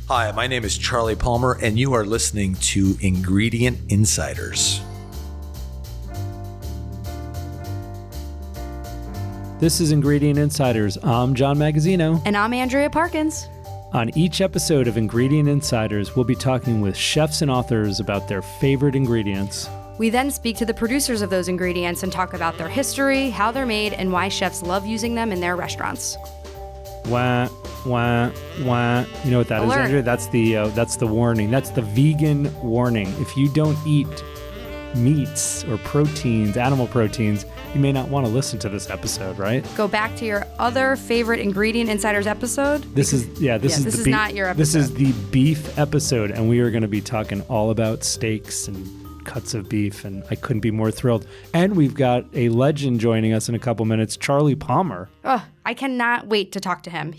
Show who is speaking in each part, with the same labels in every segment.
Speaker 1: Hi, my name is Charlie Palmer, and you are listening to Ingredient Insiders.
Speaker 2: This is Ingredient Insiders. I'm John Magazzino.
Speaker 3: And I'm Andrea Parkins.
Speaker 2: On each episode of Ingredient Insiders, we'll be talking with chefs and authors about their favorite ingredients.
Speaker 3: We then speak to the producers of those ingredients and talk about their history, how they're made, and why chefs love using them in their restaurants.
Speaker 2: Wah, wah, wah. You know what that
Speaker 3: Alert.
Speaker 2: is, Andrea? That's the warning. That's the vegan warning. If you don't eat meats or proteins, animal proteins, you may not want to listen to this episode, right?
Speaker 3: Go back to your other favorite Ingredient Insiders episode.
Speaker 2: This is
Speaker 3: not your episode.
Speaker 2: This is the beef episode, and we are going to be talking all about steaks and cuts of beef, and I couldn't be more thrilled. And we've got a legend joining us in a couple minutes, Charlie Palmer.
Speaker 3: Oh, I cannot wait to talk to him.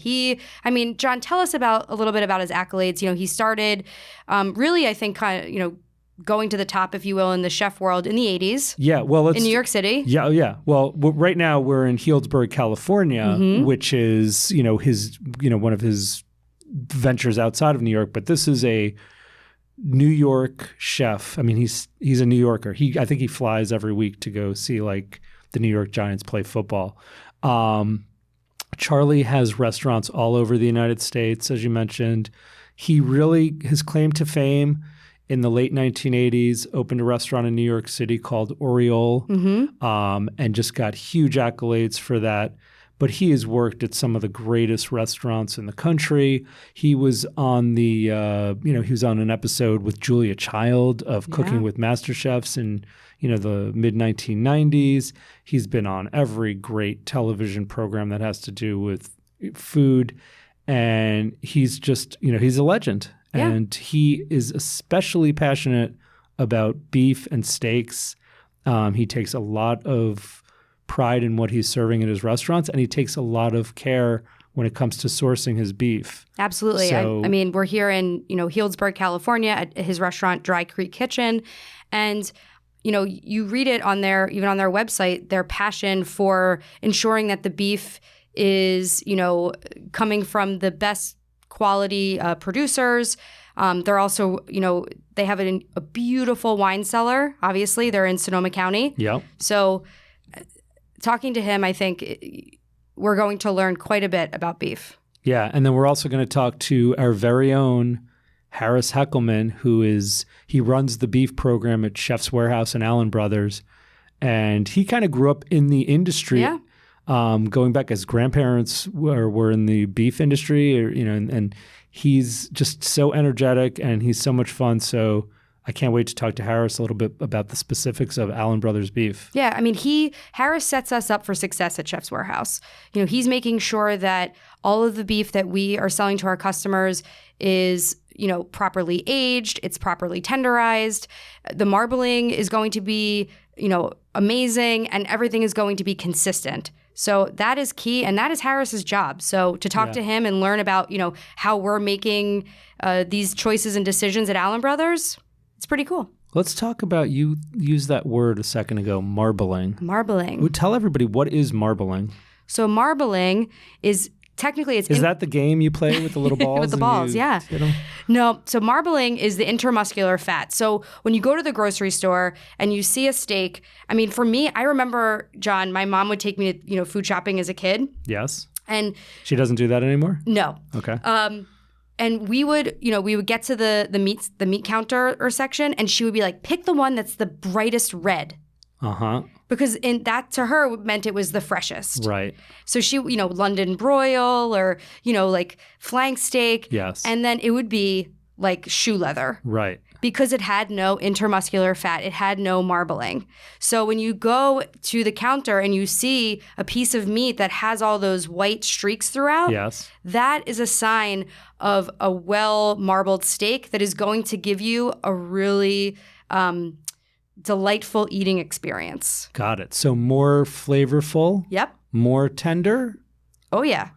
Speaker 3: John, tell us a little bit about his accolades. You know, he started really, I think, going to the top, if you will, in the chef world in the 80s.
Speaker 2: Yeah, well,
Speaker 3: in New York City.
Speaker 2: Yeah. Well, right now we're in Healdsburg, California, which is, his, one of his ventures outside of New York. But this is a New York chef. I mean, he's a New Yorker. I think he flies every week to go see like the New York Giants play football. Charlie has restaurants all over the United States, as you mentioned. He really, his claim to fame in the late 1980s, opened a restaurant in New York City called Oriole, and just got huge accolades for that. But he has worked at some of the greatest restaurants in the country. He was on he was on an episode with Julia Child of Cooking with Master Chefs in, the mid-1990s. He's been on every great television program that has to do with food. And he's just, he's a legend. Yeah. And he is especially passionate about beef and steaks. He takes a lot of pride in what he's serving at his restaurants, and he takes a lot of care when it comes to sourcing his beef.
Speaker 3: Absolutely.
Speaker 2: So,
Speaker 3: we're here in, Healdsburg, California at his restaurant, Dry Creek Kitchen. And, you read it on even on their website, their passion for ensuring that the beef is, coming from the best quality producers. They're also, they have a beautiful wine cellar. Obviously, they're in Sonoma County.
Speaker 2: Yeah.
Speaker 3: So talking to him, I think we're going to learn quite a bit about beef.
Speaker 2: Yeah. And then we're also going to talk to our very own Harris Heckelman, he runs the beef program at Chef's Warehouse and Allenbrothers. And he kind of grew up in the industry.
Speaker 3: Yeah.
Speaker 2: Going back, his grandparents were in the beef industry, and he's just so energetic and he's so much fun. So I can't wait to talk to Harris a little bit about the specifics of Allenbrothers beef.
Speaker 3: Yeah, Harris sets us up for success at Chef's Warehouse. He's making sure that all of the beef that we are selling to our customers is, properly aged, it's properly tenderized. The marbling is going to be, amazing, and everything is going to be consistent. So that is key, and that is Harris's job. So to talk to him and learn about, how we're making these choices and decisions at Allenbrothers, it's pretty cool.
Speaker 2: Let's talk about, you used that word a second ago, marbling.
Speaker 3: Marbling.
Speaker 2: Tell everybody, what is marbling?
Speaker 3: So marbling is technically
Speaker 2: Is that the game you play with the little balls?
Speaker 3: With the balls, yeah. No, so marbling is the intermuscular fat. So when you go to the grocery store and you see a steak, for me, I remember, John, my mom would take me to, food shopping as a kid.
Speaker 2: Yes.
Speaker 3: And
Speaker 2: she doesn't do that anymore?
Speaker 3: No.
Speaker 2: Okay.
Speaker 3: And we would get to the meat counter or section, and she would be like, pick the one that's the brightest red.
Speaker 2: Uh-huh.
Speaker 3: Because that to her meant it was the freshest.
Speaker 2: Right.
Speaker 3: So she, London broil or, like flank steak.
Speaker 2: Yes.
Speaker 3: And then it would be like shoe leather.
Speaker 2: Right.
Speaker 3: Because it had no intermuscular fat. It had no marbling. So when you go to the counter and you see a piece of meat that has all those white streaks throughout,
Speaker 2: yes,
Speaker 3: that is a sign of a well-marbled steak that is going to give you a really delightful eating experience.
Speaker 2: Got it. So more flavorful.
Speaker 3: Yep.
Speaker 2: More tender.
Speaker 3: Oh, yeah.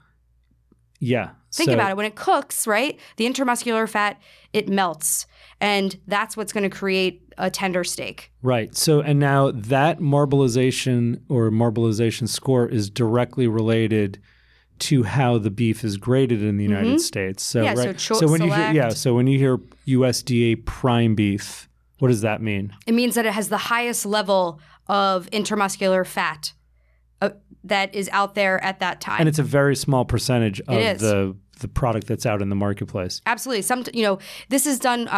Speaker 2: Yeah.
Speaker 3: Think about it. When it cooks, right, the intermuscular fat, it melts. And that's what's going to create a tender steak.
Speaker 2: Right. So, and now that marbleization or marbleization score is directly related to how the beef is graded in the United States. So,
Speaker 3: Yeah,
Speaker 2: right.
Speaker 3: so
Speaker 2: when you
Speaker 3: select.
Speaker 2: hear, so when you hear USDA Prime beef, what does that mean?
Speaker 3: It means that it has the highest level of intermuscular fat that is out there at that time.
Speaker 2: And it's a very small percentage of
Speaker 3: is.
Speaker 2: the product that's out in the marketplace.
Speaker 3: Absolutely. This is done,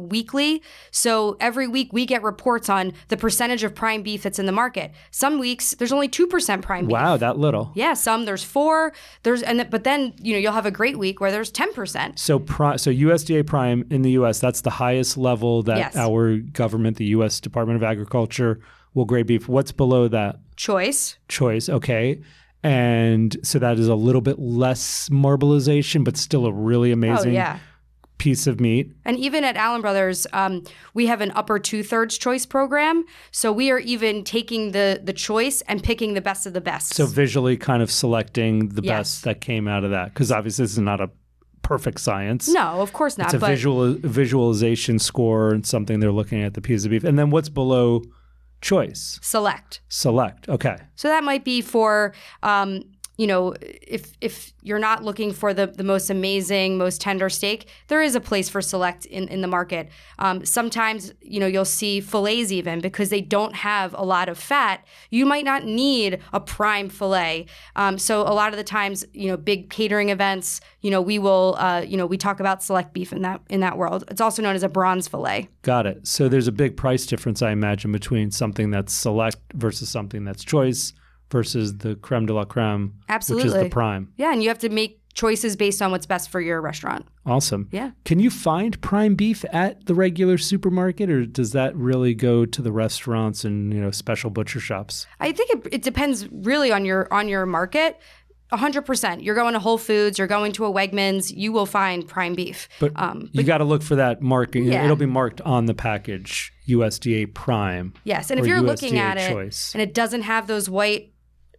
Speaker 3: weekly. So every week we get reports on the percentage of prime beef that's in the market. Some weeks there's only 2% prime beef.
Speaker 2: Wow, that little.
Speaker 3: Yeah, some there's 4. But then you'll have a great week where there's 10%.
Speaker 2: So USDA Prime in the U.S., that's the highest level that
Speaker 3: Yes.
Speaker 2: our government, the U.S. Department of Agriculture, will grade beef. What's below that?
Speaker 3: Choice.
Speaker 2: Okay. And so that is a little bit less marbleization, but still a really amazing piece of meat.
Speaker 3: And even at Allenbrothers, we have an upper 2/3 choice program. So we are even taking the choice and picking the best of the best.
Speaker 2: So visually kind of selecting the best that came out of that. Because obviously this is not a perfect science.
Speaker 3: No, of course not.
Speaker 2: It's a visualization score and something they're looking at the piece of beef. And then what's below choice?
Speaker 3: Select.
Speaker 2: Okay.
Speaker 3: So that might be for, if you're not looking for the most amazing, most tender steak, there is a place for select in the market. Sometimes, you'll see fillets even because they don't have a lot of fat. You might not need a prime fillet. So a lot of the times, big catering events, we will, we talk about select beef in that world. It's also known as a bronze fillet.
Speaker 2: Got it. So there's a big price difference, I imagine, between something that's select versus something that's choice versus the creme de la creme,
Speaker 3: Absolutely.
Speaker 2: which is the prime.
Speaker 3: Yeah, and you have to make choices based on what's best for your restaurant.
Speaker 2: Awesome.
Speaker 3: Yeah.
Speaker 2: Can you find prime beef at the regular supermarket, or does that really go to the restaurants and special butcher shops?
Speaker 3: I think it depends really on your market. 100%. You're going to Whole Foods, you're going to a Wegmans, you will find prime beef.
Speaker 2: But you got to look for that marking.
Speaker 3: Yeah.
Speaker 2: It'll be marked on the package, USDA Prime.
Speaker 3: Yes, and if you're looking at it and it doesn't have those white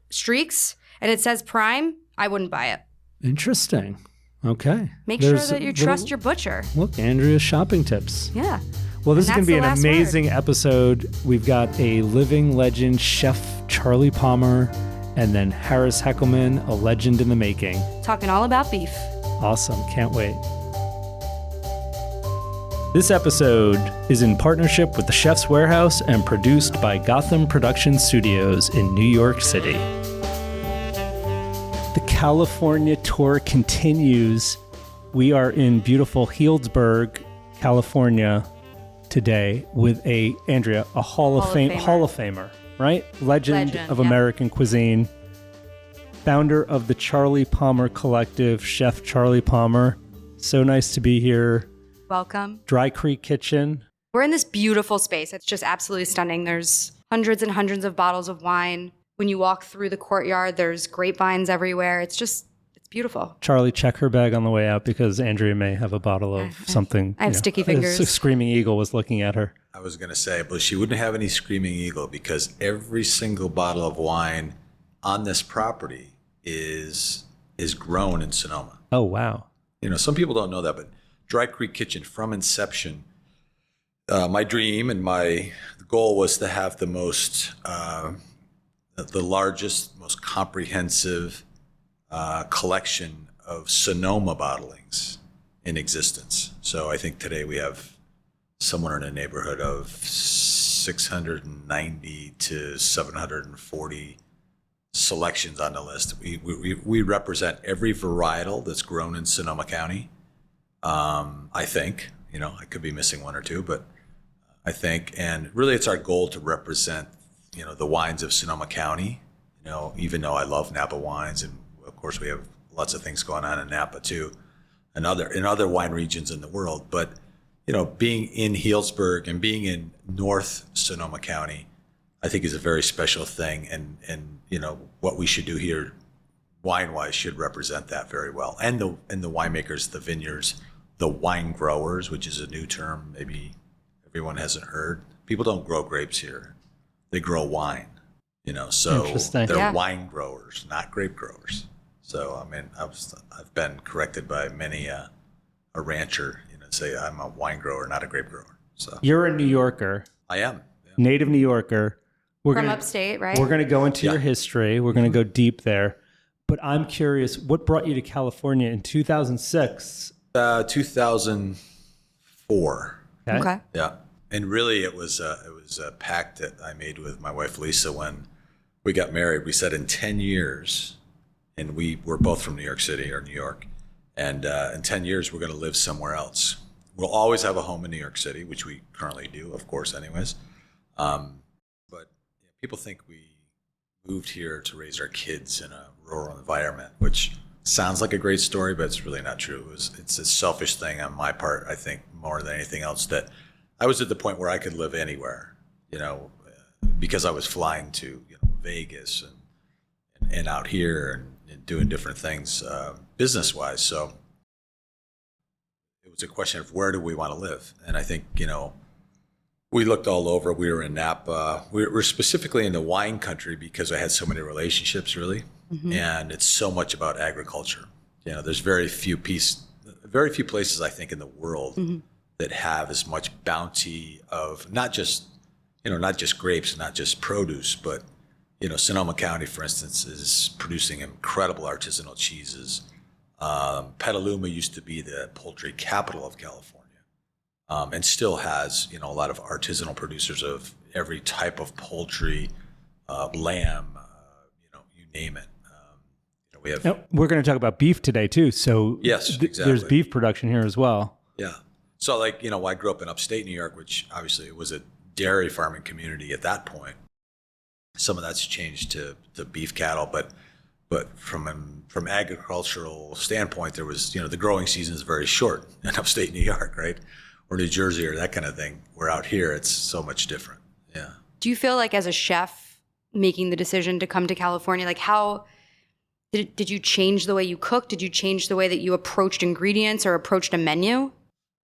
Speaker 3: streaks and it says prime, I wouldn't buy it.
Speaker 2: Interesting. Okay.
Speaker 3: Make sure that you trust your butcher.
Speaker 2: Look, Andrea's shopping tips.
Speaker 3: Yeah.
Speaker 2: Well, this is going to be an
Speaker 3: the last
Speaker 2: amazing episode. We've got a living legend, Chef Charlie Palmer, and then Harris Heckelman, a legend in the making.
Speaker 3: Talking all about beef.
Speaker 2: Awesome. Can't wait. This episode is in partnership with the Chef's Warehouse and produced by Gotham Production Studios in New York City. The California tour continues. We are in beautiful Healdsburg, California today with Andrea, a Hall of Famer, right? Legend of American cuisine. Founder of the Charlie Palmer Collective, Chef Charlie Palmer. So nice to be here.
Speaker 3: Welcome.
Speaker 2: Dry Creek Kitchen.
Speaker 3: We're in this beautiful space. It's just absolutely stunning. There's hundreds and hundreds of bottles of wine. When you walk through the courtyard, there's grapevines everywhere. It's beautiful.
Speaker 2: Charlie, check her bag on the way out because Andrea may have a bottle of something.
Speaker 3: I have sticky fingers.
Speaker 2: A Screaming Eagle was looking at her.
Speaker 1: I was going to say, but she wouldn't have any Screaming Eagle because every single bottle of wine on this property is grown in Sonoma.
Speaker 2: Oh, wow.
Speaker 1: Some people don't know that, but Dry Creek Kitchen from inception, my dream and my goal was to have the largest, most comprehensive collection of Sonoma bottlings in existence. So I think today we have somewhere in the neighborhood of 690 to 740 selections on the list. We represent every varietal that's grown in Sonoma County. I think, I could be missing one or two, but I think, and really it's our goal to represent, the wines of Sonoma County, even though I love Napa wines, and of course we have lots of things going on in Napa too, and other wine regions in the world. But, being in Healdsburg and being in North Sonoma County, I think is a very special thing. And what we should do here wine-wise should represent that very well. And the winemakers, the vineyards, the wine growers, which is a new term maybe everyone hasn't heard. People don't grow grapes here. They grow wine, so they're wine growers, not grape growers. So, I've been corrected by many a rancher, say I'm a wine grower, not a grape grower. So
Speaker 2: you're a New Yorker.
Speaker 1: I am. Yeah.
Speaker 2: Native New Yorker.
Speaker 3: From upstate, right?
Speaker 2: We're going to go into your history. We're going to go deep there.
Speaker 4: But I'm curious, what brought you to California in 2006?
Speaker 1: 2004.
Speaker 3: Okay.
Speaker 1: Yeah. And really it was a pact that I made with my wife, Lisa, when we got married. We said in 10 years, and we were both from New York City or New York, and in 10 years, we're going to live somewhere else. We'll always have a home in New York City, which we currently do, of course, anyways. But people think we moved here to raise our kids in a rural environment, which sounds like a great story, but it's really not true. It's a selfish thing on my part, I think, more than anything else, that I was at the point where I could live anywhere, because I was flying to Vegas and out here and doing different things business-wise. So it was a question of where do we want to live? And I think, we looked all over. We were in Napa. We're specifically in the wine country because I had so many relationships, really. Mm-hmm. And it's so much about agriculture. There's very few places, I think, in the world mm-hmm. that have as much bounty of not just grapes, not just produce, but Sonoma County, for instance, is producing incredible artisanal cheeses. Petaluma used to be the poultry capital of California, and still has a lot of artisanal producers of every type of poultry, lamb, you name it. We have.
Speaker 4: Now, we're going to talk about beef today too. So
Speaker 1: yes, exactly.
Speaker 4: There's beef production here as well.
Speaker 1: Yeah. So I grew up in upstate New York, which obviously it was a dairy farming community at that point. Some of that's changed to beef cattle, but from agricultural standpoint, there was the growing season is very short in upstate New York, right, or New Jersey or that kind of thing. Where out here, it's so much different. Yeah.
Speaker 3: Do you feel like as a chef making the decision to come to California, like how did you change the way you cooked? Did you change the way that you approached ingredients or approached a menu?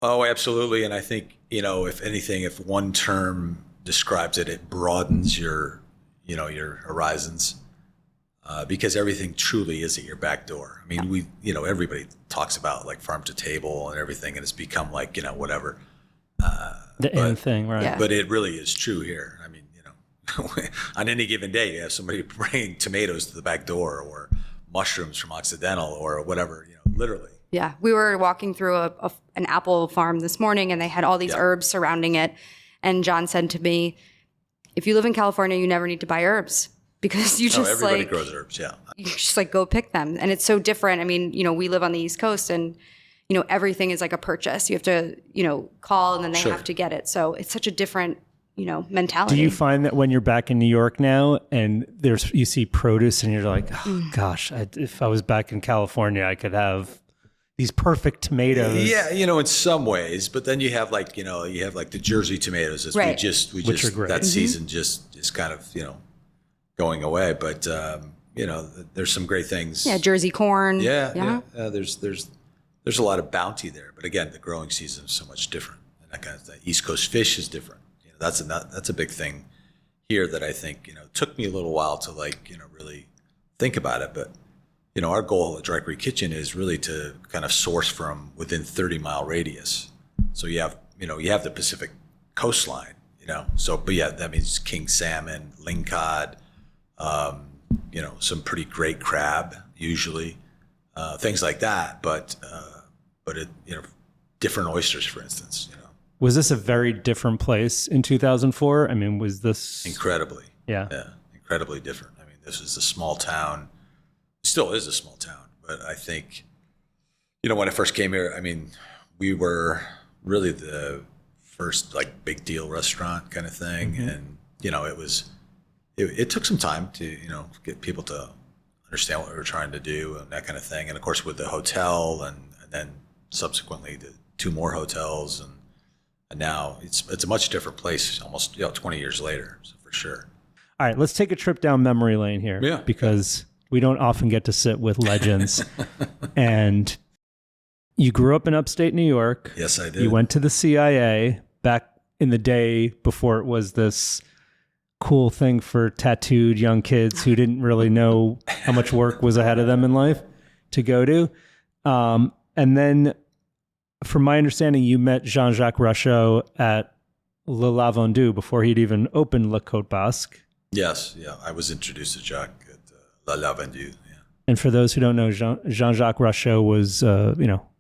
Speaker 1: Oh, absolutely. And I think if anything, if one term describes it, it broadens your horizons, because everything truly is at your back door. I mean, everybody talks about like farm to table and everything, and it's become like, whatever.
Speaker 4: The end thing, right?
Speaker 3: Yeah.
Speaker 1: But it really is true here. I mean, on any given day, you have somebody bringing tomatoes to the back door or mushrooms from Occidental or whatever, literally.
Speaker 3: Yeah. We were walking through an apple farm this morning, and they had all these herbs surrounding it. And John said to me, if you live in California, you never need to buy herbs because you just
Speaker 1: everybody grows herbs. Yeah.
Speaker 3: You just go pick them. And it's so different. I mean, we live on the East Coast, and, everything is like a purchase. You have to, call, and then they have to get it. So it's such a different, mentality.
Speaker 4: Do you find that when you're back in New York now and you see produce and you're like, oh gosh, if I was back in California, I could have these perfect tomatoes.
Speaker 1: Yeah, in some ways, but then you have the Jersey tomatoes as
Speaker 3: right.
Speaker 1: we just
Speaker 4: are great.
Speaker 1: that season just is kind of, going away, but there's some great things.
Speaker 3: Yeah, Jersey corn.
Speaker 1: Yeah. There's a lot of bounty there, but again, the growing season is so much different. And that kind of thing. East Coast fish is different. That's a big thing here that I think, took me a little while to really think about it, but our goal at Dry Creek Kitchen is really to kind of source from within 30-mile radius. So you have the Pacific coastline, So, but yeah, that means king salmon, lingcod, some pretty great crab usually, things like that. But different oysters, for instance.
Speaker 4: Was this a very different place in 2004? I mean, was this
Speaker 1: incredibly?
Speaker 4: Yeah,
Speaker 1: incredibly different. I mean, this is a small town. Still is a small town, but I think, when I first came here, I mean, we were really the first big deal restaurant kind of thing. Mm-hmm. And, it took some time to, get people to understand what we were trying to do and that kind of thing. And of course, with the hotel and then subsequently the 2 more hotels. And now it's a much different place almost 20 years later, so for sure.
Speaker 4: All right, let's take a trip down memory lane here.
Speaker 1: Yeah.
Speaker 4: Because we don't often get to sit with legends. And you grew up in upstate New York.
Speaker 1: Yes, I did.
Speaker 4: You went to the CIA back in the day before it was this cool thing for tattooed young kids who didn't really know how much work was ahead of them in life to go to. And then, from my understanding, you met Jean-Jacques Rochaud at Le Lavandou before he'd even opened Le Côte Basque.
Speaker 1: Yes, yeah. I was introduced to Jacques at La Lavandou. Yeah.
Speaker 4: And for those who don't know, Jean-Jacques Rochaud was,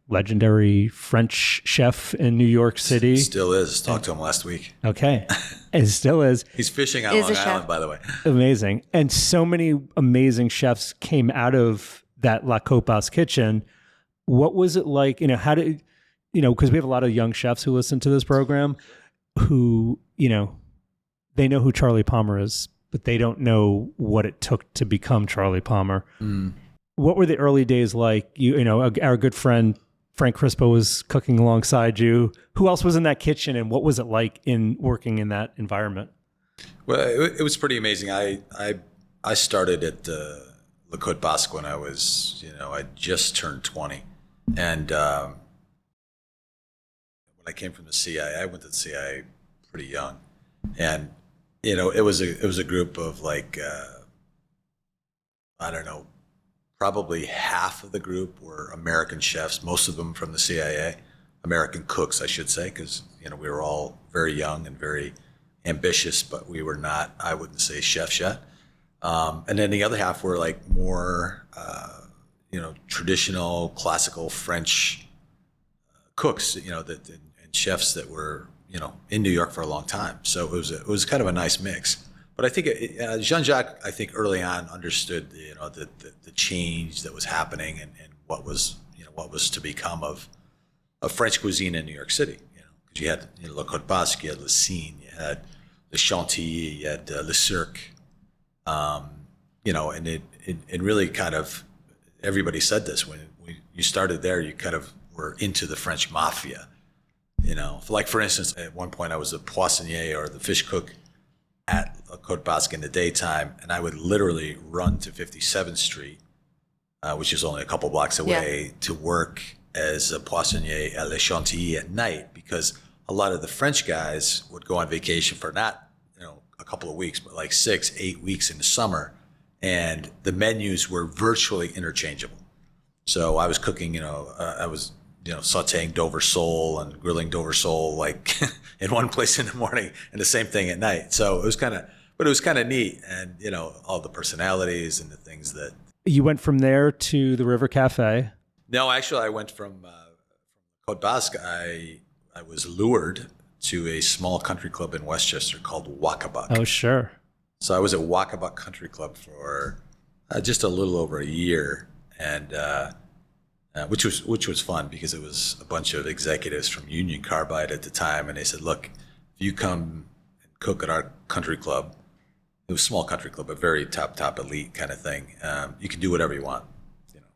Speaker 4: legendary French chef in New York City.
Speaker 1: Still is. Talked to him last week.
Speaker 4: Okay. It still is.
Speaker 1: He's fishing on
Speaker 3: Is
Speaker 1: Long
Speaker 3: a chef.
Speaker 1: Island, by the way.
Speaker 4: Amazing. And so many amazing chefs came out of that La Copas kitchen. What was it like? How did, because we have a lot of young chefs who listen to this program who, they know who Charlie Palmer is, but they don't know what it took to become Charlie Palmer. What were the early days like? Our good friend Frank Crispo was cooking alongside you. Who else was in that kitchen, and what was it like in working in that environment?
Speaker 1: Well, it was pretty amazing. I started at Le Côte Basque when I was, I just turned 20, and when I came from the CIA, I went to the CIA pretty young, and it was a group of like I don't know. Probably half of the group were American chefs, most of them from the CIA, American cooks, I should say, because we were all very young and very ambitious, but we were not, I wouldn't say chefs yet. And then the other half were like more, traditional, classical French cooks, and chefs that were, in New York for a long time. So it was kind of a nice mix. But I think Jean-Jacques, early on understood, the change that was happening and what was to become of French cuisine in New York City. Because you had Le Côte Basque, you had Le Cygne, you had Le Chantilly, you had Le Cirque, and it really kind of, everybody said this when you started there, you kind of were into the French mafia. Like for instance, at one point I was a poissonnier or the fish cook at La Côte Basque in the daytime, and I would literally run to 57th Street, which is only a couple blocks away, to work as a poissonnier at Le Chantilly at night, because a lot of the French guys would go on vacation for not, a couple of weeks, but like 6-8 weeks in the summer, and the menus were virtually interchangeable. So I was cooking, I was sauteing Dover sole and grilling Dover sole like in one place in the morning and the same thing at night. So it was kind of neat, and all the personalities and the things that.
Speaker 4: You went from there to the River Cafe.
Speaker 1: No, actually, I went from Côte Basque. I was lured to a small country club in Westchester called Wakabuk.
Speaker 4: Oh, sure.
Speaker 1: So I was at Wakabuk Country Club for just a little over a year, and. Which was fun because it was a bunch of executives from Union Carbide at the time, and they said, "Look, if you come and cook at our country club, it was a small country club, a very top elite kind of thing. You can do whatever you want.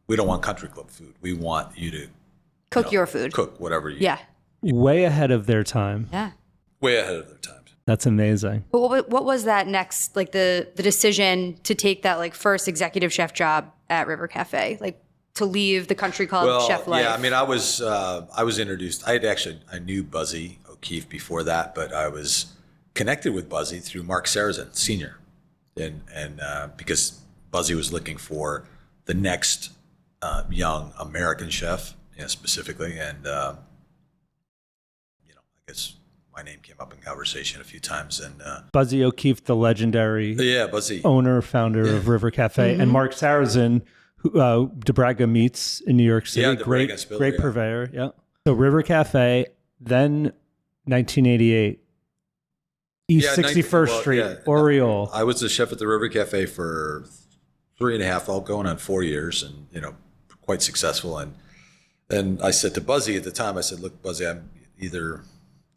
Speaker 1: We don't want country club food. We want you to
Speaker 3: Cook your food.
Speaker 1: cook whatever you
Speaker 3: Yeah.
Speaker 4: Way ahead of their time.
Speaker 3: Yeah.
Speaker 1: way ahead of their times."
Speaker 4: That's amazing.
Speaker 3: But what was that next, like the decision to take that like first executive chef job at River Cafe, like to leave the country club chef life?
Speaker 1: Yeah, I mean, I was introduced. I knew Buzzy O'Keefe before that, but I was connected with Buzzy through Mark Sarazin Sr. and because Buzzy was looking for the next young American chef, specifically, and I guess my name came up in conversation a few times, and
Speaker 4: Buzzy O'Keefe, the legendary
Speaker 1: Buzzy,
Speaker 4: owner, founder of River Cafe, and Mark Sarazin, who DeBraga Meats in New York City.
Speaker 1: Yeah, DeBraga
Speaker 4: great purveyor. Yeah. So River Cafe, then 1988, East 61st Street, Oriole.
Speaker 1: I was the chef at the River Cafe for 3.5, all going on 4 years, and quite successful. And I said to Buzzy at the time, I said, "Look, Buzzy, I'm either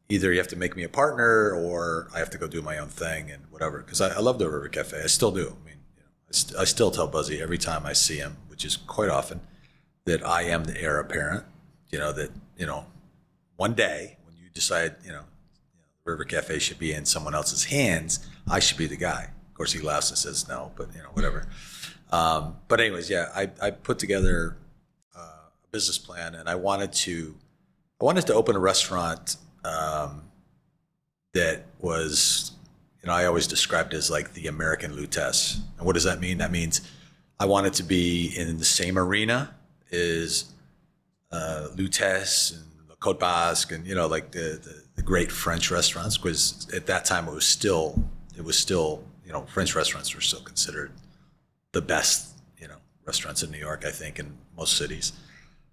Speaker 1: you have to make me a partner, or I have to go do my own thing and whatever." Because I love the River Cafe, I still do. I mean, I still tell Buzzy every time I see him, which is quite often, that I am the heir apparent. That one day when you decide, River Cafe should be in someone else's hands, I should be the guy. Of course, he laughs and says no, but whatever. But anyways, yeah, I put together a business plan, and I wanted to open a restaurant that was, I always described it as like the American Lutèce. And what does that mean? That means I wanted to be in the same arena as Lutèce and the Côte Basque, and like the great French restaurants, because at that time it was still French restaurants were still considered the best restaurants in New York, I think, in most cities.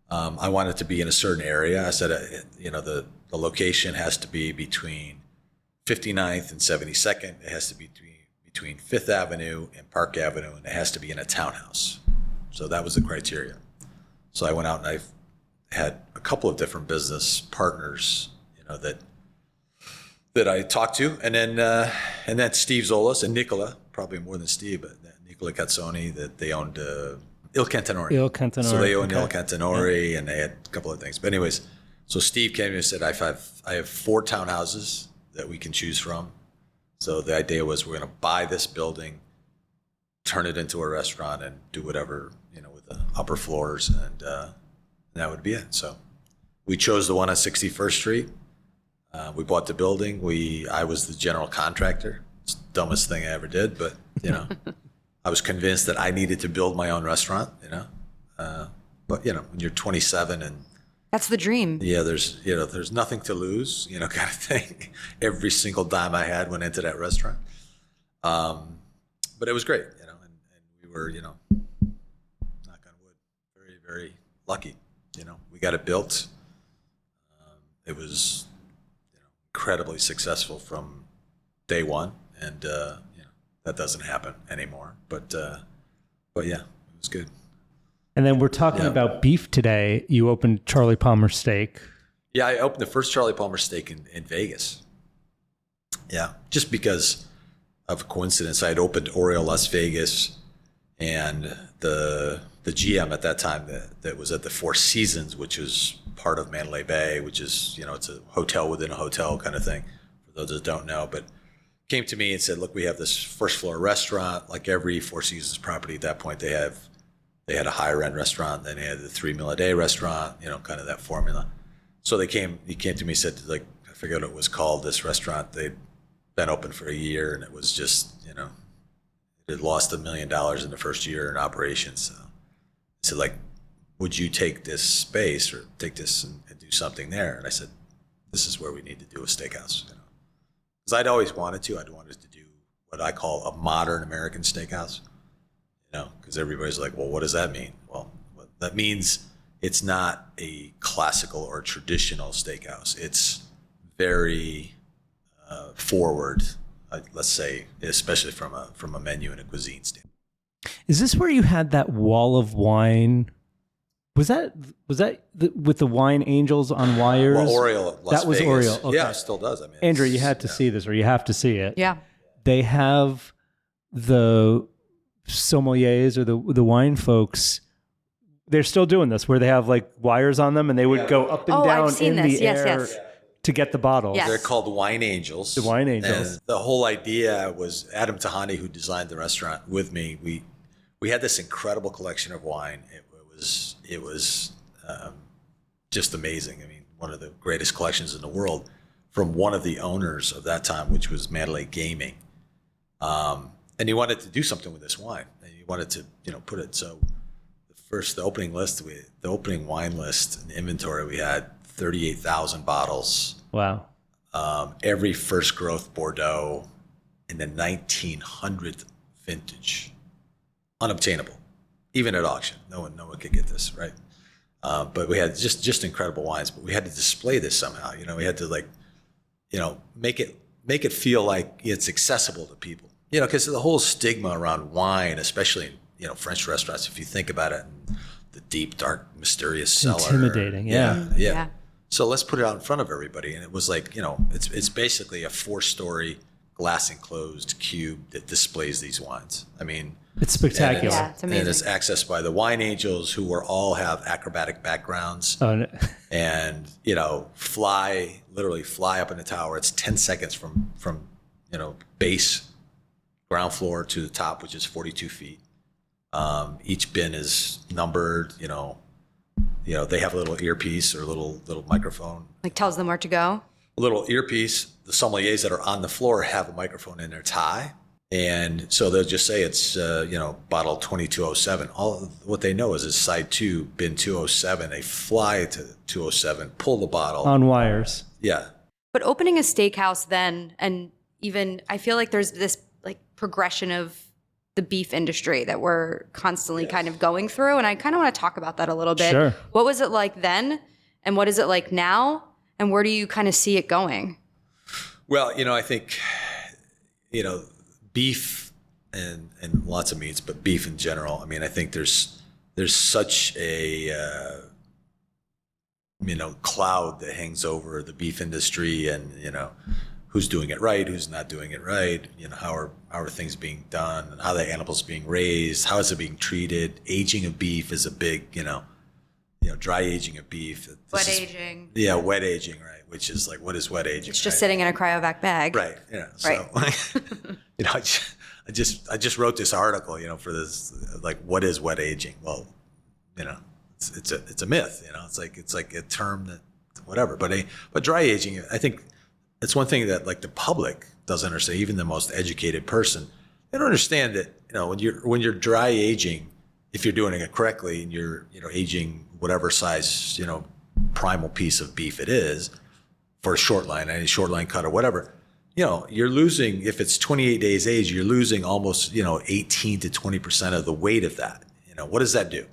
Speaker 1: I wanted to be in a certain area. I said, the location has to be between 59th and 72nd. It has to be between 5th Avenue and Park Avenue, and it has to be in a townhouse. So that was the criteria. So I went out and I had a couple of different business partners, that I talked to, and then Steve Zolas and Nicola, probably more than Steve, but Nicola Cazzoni, that they owned Il Cantonori.
Speaker 4: Il Cantonori.
Speaker 1: So they owned Il Cantonori, and they had a couple of things. But anyways, so Steve came to me and said, I have 4 townhouses that we can choose from. So the idea was we're going to buy this building, turn it into a restaurant, and do whatever, with the upper floors, and that would be it. So we chose the one on 61st Street. We bought the building. I was the general contractor. It's the dumbest thing I ever did, but I was convinced that I needed to build my own restaurant. But when you're 27 and
Speaker 3: that's the dream.
Speaker 1: Yeah, there's nothing to lose, kind of thing. Every single dime I had went into that restaurant. But it was great, and we were, knock on wood, very, very lucky. We got it built. It was, incredibly successful from day one, and that doesn't happen anymore. But yeah, it was good.
Speaker 4: And then we're talking about beef today. You opened Charlie Palmer Steak.
Speaker 1: Yeah, I opened the first Charlie Palmer Steak in Vegas. Yeah, just because of a coincidence. I had opened Oriole Las Vegas, and the GM at that time that was at the Four Seasons, which is part of Mandalay Bay, which is, it's a hotel within a hotel kind of thing, for those that don't know, but came to me and said, look, we have this first floor restaurant. Like every Four Seasons property at that point, they had a higher end restaurant, then they had the 3 meal a day restaurant, kind of that formula. So he came to me and said, like, I forget what it was called, this restaurant. They'd been open for a year, and it was just, it had lost $1 million in the first year in operations. So I said, like, would you take this space or take this and do something there? And I said, this is where we need to do a steakhouse. Because I'd always wanted to. I'd wanted to do what I call a modern American steakhouse. Because everybody's like, well, what does that mean? Well, that means it's not a classical or traditional steakhouse. It's very forward, let's say, especially from a menu and a cuisine standpoint.
Speaker 4: Is this where you had that wall of wine? Was that with the wine angels on wires?
Speaker 1: Well, Oriole, Las
Speaker 4: that was
Speaker 1: Vegas.
Speaker 4: Oriole. Okay.
Speaker 1: Yeah, it still does. I mean,
Speaker 4: Andrew, you had to see this, or you have to see it.
Speaker 3: Yeah.
Speaker 4: They have the sommeliers or the wine folks. They're still doing this, where they have like wires on them, and they would go up and down in the air to get the bottles.
Speaker 3: Yes.
Speaker 1: They're called wine angels.
Speaker 4: The wine angels.
Speaker 1: And the whole idea was Adam Tahani, who designed the restaurant with me. We had this incredible collection of wine. It was just amazing. I mean, one of the greatest collections in the world from one of the owners of that time, which was Mandalay Gaming. And he wanted to do something with this wine, and he wanted to, put it. So the opening wine list and inventory, we had 38,000 bottles.
Speaker 4: Wow.
Speaker 1: Every first growth Bordeaux in the 1900th vintage, unobtainable, even at auction. No one could get this, right? But we had just incredible wines. But we had to display this somehow. We had to make it feel like it's accessible to people. Because the whole stigma around wine, especially in French restaurants, if you think about it, the deep, dark, mysterious cellar,
Speaker 4: intimidating.
Speaker 1: Yeah. So let's put it out in front of everybody. And it was like, it's basically a 4-story glass enclosed cube that displays these wines. I mean,
Speaker 4: it's spectacular.
Speaker 3: It's amazing.
Speaker 1: And it's accessed by the wine angels, who all have acrobatic backgrounds, and literally fly up in the tower. It's 10 seconds from base ground floor to the top, which is 42 feet. Each bin is numbered. They have a little earpiece or a little microphone.
Speaker 3: Like tells them where to go.
Speaker 1: A little earpiece. The sommeliers that are on the floor have a microphone in their tie. And so they'll just say it's, bottle 2207. All what they know is side 2, bin 207. They fly to 207, pull the bottle.
Speaker 4: On wires.
Speaker 1: Yeah.
Speaker 3: But opening a steakhouse then, and even I feel like there's this like progression of the beef industry that we're constantly kind of going through. And I kind of want to talk about that a little bit.
Speaker 4: Sure.
Speaker 3: What was it like then? And what is it like now? And where do you kind of see it going?
Speaker 1: Well, I think, beef and lots of meats, but beef in general. I mean, I think there's such a, cloud that hangs over the beef industry and, who's doing it right, who's not doing it right, how are things being done, and how the animal's being raised, how is it being treated. Aging of beef is a big, dry aging of beef.
Speaker 3: Wet aging.
Speaker 1: Yeah, wet aging, right? Which is like, what is wet aging?
Speaker 3: It's just sitting in a cryovac bag.
Speaker 1: Right. So, I just wrote this article, for this, like, what is wet aging? Well, it's a myth, it's like a term that whatever, but dry aging, I think it's one thing that like the public doesn't understand, even the most educated person. They don't understand that, when you're dry aging, if you're doing it correctly and you're, aging whatever size, primal piece of beef it is for a short line, any short line cut or whatever, you're losing, if it's 28 days age, you're losing almost, 18 to 20% of the weight of that. What does that do?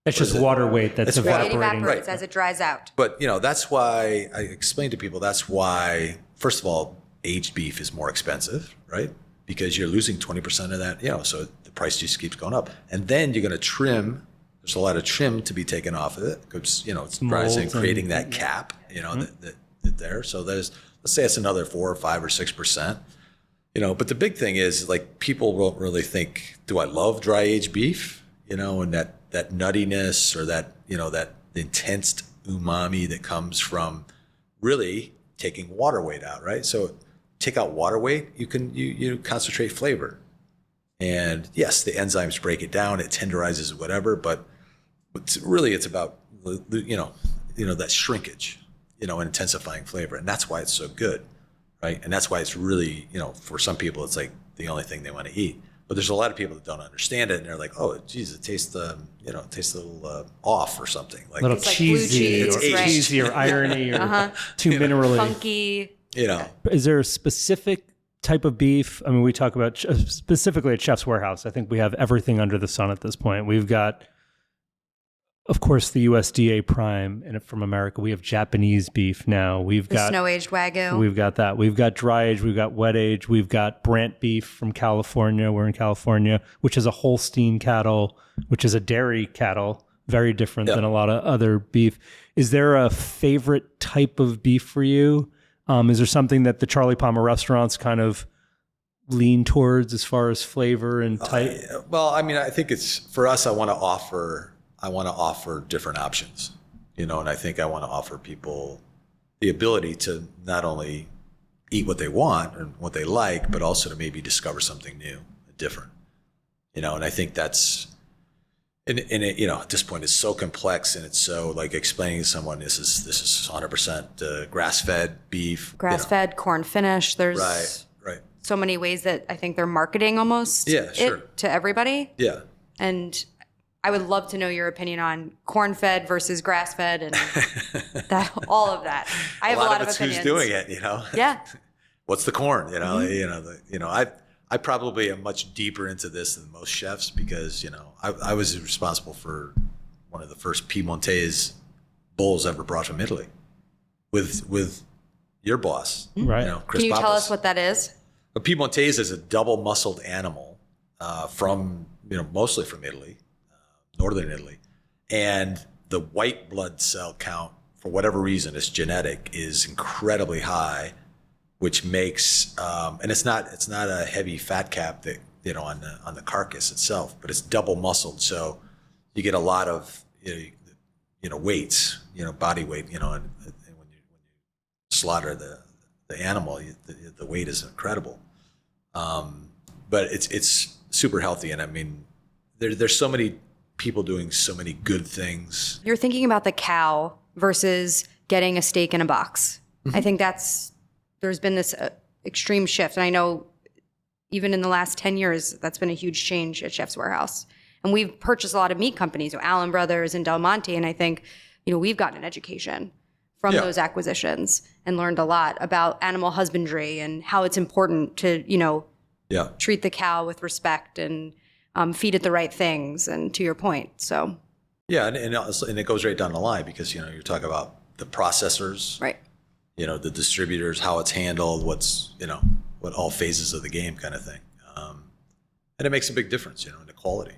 Speaker 4: It's just water weight that's evaporating.
Speaker 3: It evaporates as it dries out.
Speaker 1: But, that's why I explain to people, that's why, first of all, aged beef is more expensive, right? Because you're losing 20% of that, so the price just keeps going up. And then you're going to trim. There's a lot of trim to be taken off of it because, it's rising, creating that cap, that there. So there's, let's say it's another 4 or 5 or 6%, but the big thing is like people won't really think, do I love dry aged beef, and that nuttiness or that, that intense umami that comes from really taking water weight out, right? So take out water weight, you concentrate flavor. And yes, the enzymes break it down, it tenderizes whatever, but it's about, that shrinkage, and intensifying flavor. And that's why it's so good, right? And that's why it's really, for some people, it's like the only thing they want to eat. But there's a lot of people that don't understand it, and they're like, "Oh, geez, it tastes, it tastes a little off or something, like
Speaker 4: a little
Speaker 3: it's like
Speaker 4: cheesy,
Speaker 3: blue cheese,
Speaker 4: or
Speaker 3: right?
Speaker 4: cheesy, or irony, or too minerally,
Speaker 3: funky."
Speaker 4: Is there a specific type of beef? I mean, we talk about specifically at Chef's Warehouse. I think we have everything under the sun at this point. We've got, of course, the USDA Prime, and from America, we have Japanese beef now. We've got
Speaker 3: snow-aged Wagyu.
Speaker 4: We've got that. We've got dry age. We've got wet age. We've got Brant beef from California. We're in California, which is a Holstein cattle, which is a dairy cattle, very different than a lot of other beef. Is there a favorite type of beef for you? Is there something that the Charlie Palmer restaurants kind of lean towards as far as flavor and type?
Speaker 1: I think it's, for us, I want to offer different options, and I think I want to offer people the ability to not only eat what they want and what they like, but also to maybe discover something new, different, and I think that's, and it, at this point it's so complex, and it's so like explaining to someone this is 100% grass-fed beef,
Speaker 3: grass-fed, corn finish. There's
Speaker 1: right.
Speaker 3: so many ways that I think they're marketing almost it to everybody.
Speaker 1: Yeah.
Speaker 3: And I would love to know your opinion on corn-fed versus grass-fed and all of that. I have a lot of opinions.
Speaker 1: Who's doing it,
Speaker 3: Yeah.
Speaker 1: What's the corn, I probably am much deeper into this than most chefs because, I was responsible for one of the first Piemontese bulls ever brought from Italy with your boss,
Speaker 4: right?
Speaker 1: Chris
Speaker 3: Can you
Speaker 1: Pappas.
Speaker 3: tell us what that is?
Speaker 1: A Piemontese is a double-muscled animal from, mostly from Italy, northern Italy, and the white blood cell count, for whatever reason, it's genetic, is incredibly high, which makes and it's not a heavy fat cap that on the carcass itself, but it's double muscled, so you get a lot of weights, body weight, and when you slaughter the animal, the weight is incredible, but it's super healthy, and I mean there's so many people doing so many good things.
Speaker 3: You're thinking about the cow versus getting a steak in a box. Mm-hmm. I think there's been this extreme shift. And I know even in the last 10 years, that's been a huge change at Chef's Warehouse. And we've purchased a lot of meat companies, Allenbrothers and Del Monte. And I think, we've gotten an education from those acquisitions and learned a lot about animal husbandry and how it's important to,
Speaker 1: Yeah.
Speaker 3: treat the cow with respect and feed it the right things. And to your point, so.
Speaker 1: Yeah, and it goes right down the line because, you know, you're talking about the processors,
Speaker 3: Right.
Speaker 1: you know, the distributors, how it's handled, what's, you know, what all phases of the game kind of thing. And it makes a big difference, you know, in the quality.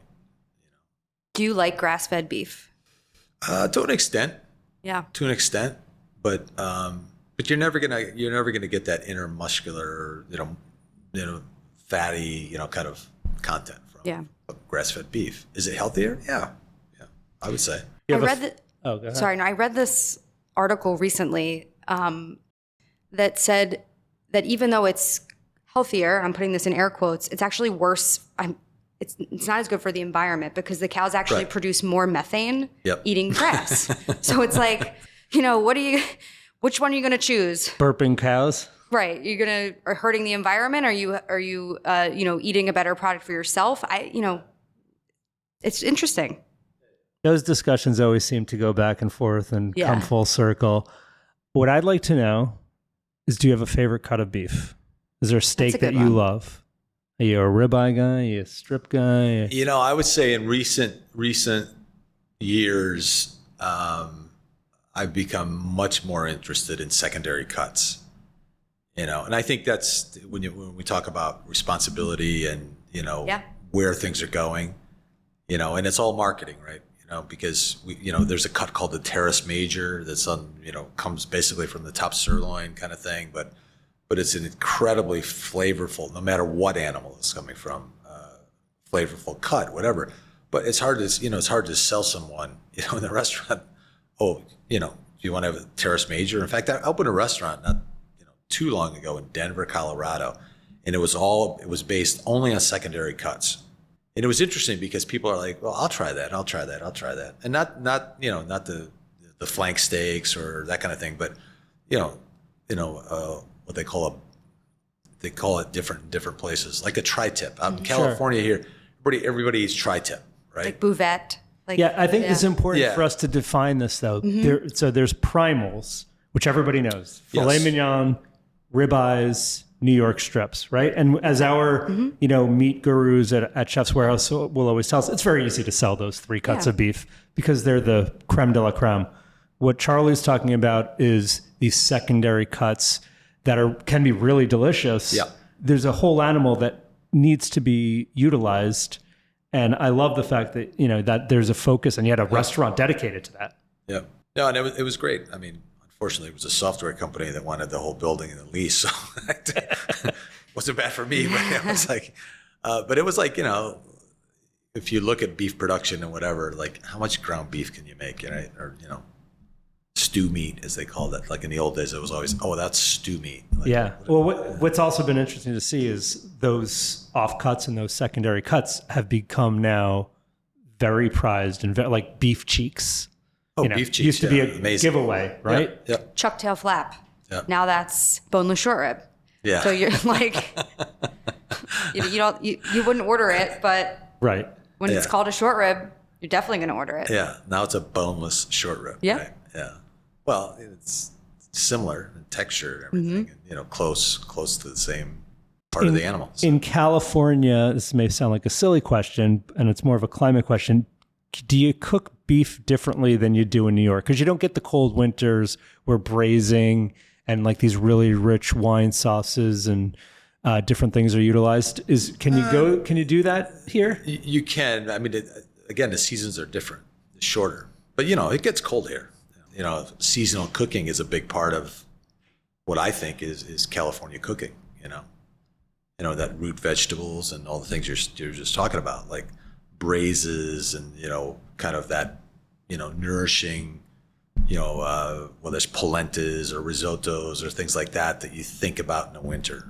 Speaker 3: Do you like grass-fed beef?
Speaker 1: To an extent,
Speaker 3: Yeah.
Speaker 1: but you're never gonna get that inner muscular, you know, fatty, you know, kind of content from grass-fed beef. Is it healthier? Yeah, I would say.
Speaker 3: I read
Speaker 4: Oh, go ahead.
Speaker 3: Sorry, no, I read this article recently that said that even though it's healthier, I'm putting this in air quotes, it's actually worse. It's not as good for the environment because the cows actually
Speaker 1: Right.
Speaker 3: produce more methane
Speaker 1: Yep.
Speaker 3: eating grass. So it's like, you know, which one are you going to choose?
Speaker 4: Burping cows.
Speaker 3: Right. Are hurting the environment? Are you you know, eating a better product for yourself? It's interesting.
Speaker 4: Those discussions always seem to go back and forth and
Speaker 3: Yeah.
Speaker 4: come full circle. What I'd like to know is, do you have a favorite cut of beef? Is there a steak
Speaker 3: That's a
Speaker 4: that
Speaker 3: good
Speaker 4: you
Speaker 3: one.
Speaker 4: love? Are you a ribeye guy? Are you a strip guy?
Speaker 1: You know, I would say in recent years, I've become much more interested in secondary cuts. You know, and I think that's when we talk about responsibility and, you know, where things are going, you know, and it's all marketing, right? You know, because there's a cut called the Terrace Major that's comes basically from the top sirloin kind of thing, but it's an incredibly flavorful, no matter what animal it's coming from, flavorful cut, whatever. But it's hard to sell someone, you know, in the restaurant, oh, you know, do you want to have a Terrace Major? In fact, I opened a restaurant not too long ago in Denver, Colorado, and it was based only on secondary cuts. And it was interesting because people are like, well, I'll try that. And not the flank steaks or that kind of thing, but what they call it different in different places, like a tri-tip. Out in California here, everybody eats tri-tip, right?
Speaker 3: Like buvette. Like,
Speaker 4: Yeah, I think it's important
Speaker 1: Yeah.
Speaker 4: for us to define this, though. So there's primals, which everybody knows. Filet
Speaker 1: Yes.
Speaker 4: mignon, ribeyes, New York strips, right? And as our, meat gurus at Chef's Warehouse will always tell us, it's very easy to sell those three cuts of beef because they're the creme de la creme. What Charlie's talking about is these secondary cuts that can be really delicious.
Speaker 1: Yeah.
Speaker 4: There's a whole animal that needs to be utilized. And I love the fact that, that there's a focus and you had a restaurant dedicated to that.
Speaker 1: Yeah. No, and it was great. I mean, unfortunately, it was a software company that wanted the whole building in the lease, so it wasn't bad for me. But it was like, if you look at beef production and whatever, like how much ground beef can you make, right? Or stew meat, as they called it. Like in the old days, it was always, oh, that's stew meat. Like,
Speaker 4: Yeah. Well, what's also been interesting to see is those offcuts and those secondary cuts have become now very prized and like beef cheeks.
Speaker 1: Oh, beef cheeks
Speaker 4: used to be a
Speaker 1: amazing.
Speaker 4: giveaway, right?
Speaker 1: Yep.
Speaker 3: chuck tail flap.
Speaker 1: Yep.
Speaker 3: Now that's boneless short rib.
Speaker 1: Yeah.
Speaker 3: So you're like, you wouldn't order it, but
Speaker 4: Right.
Speaker 3: when it's
Speaker 1: Yeah.
Speaker 3: called a short rib, you're definitely going to order it.
Speaker 1: Yeah. Now it's a boneless short rib.
Speaker 3: Yeah.
Speaker 1: Right? Yeah. Well, it's similar in texture and everything, and, close to the same part of the animal. So.
Speaker 4: In California, this may sound like a silly question, and it's more of a climate question. Do you cook beef differently than you do in New York? Because you don't get the cold winters where braising and like these really rich wine sauces and different things are utilized. Can you do that here?
Speaker 1: You can. I mean, again, the seasons are different, it's shorter, but it gets cold here. Seasonal cooking is a big part of what I think is California cooking. That root vegetables and all the things you're just talking about, like braises and kind of that nourishing. Whether it's polentas or risottos or things like that you think about in the winter.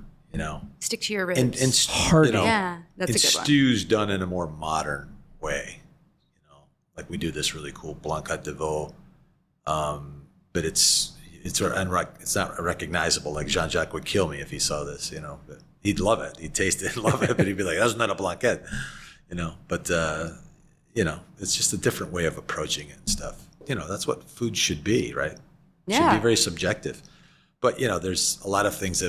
Speaker 3: Stick to your ribs.
Speaker 1: And
Speaker 4: Hearty.
Speaker 3: Yeah, that's a good one.
Speaker 1: Stews done in a more modern way. Like we do this really cool blanc de veau, but it's not recognizable. Like Jean-Jacques would kill me if he saw this, but he'd love it. He'd taste it and love it, but he'd be like, "That's not a blanquette," But it's just a different way of approaching it and stuff. That's what food should be, right? It should
Speaker 3: Yeah.
Speaker 1: be very subjective. But there's a lot of things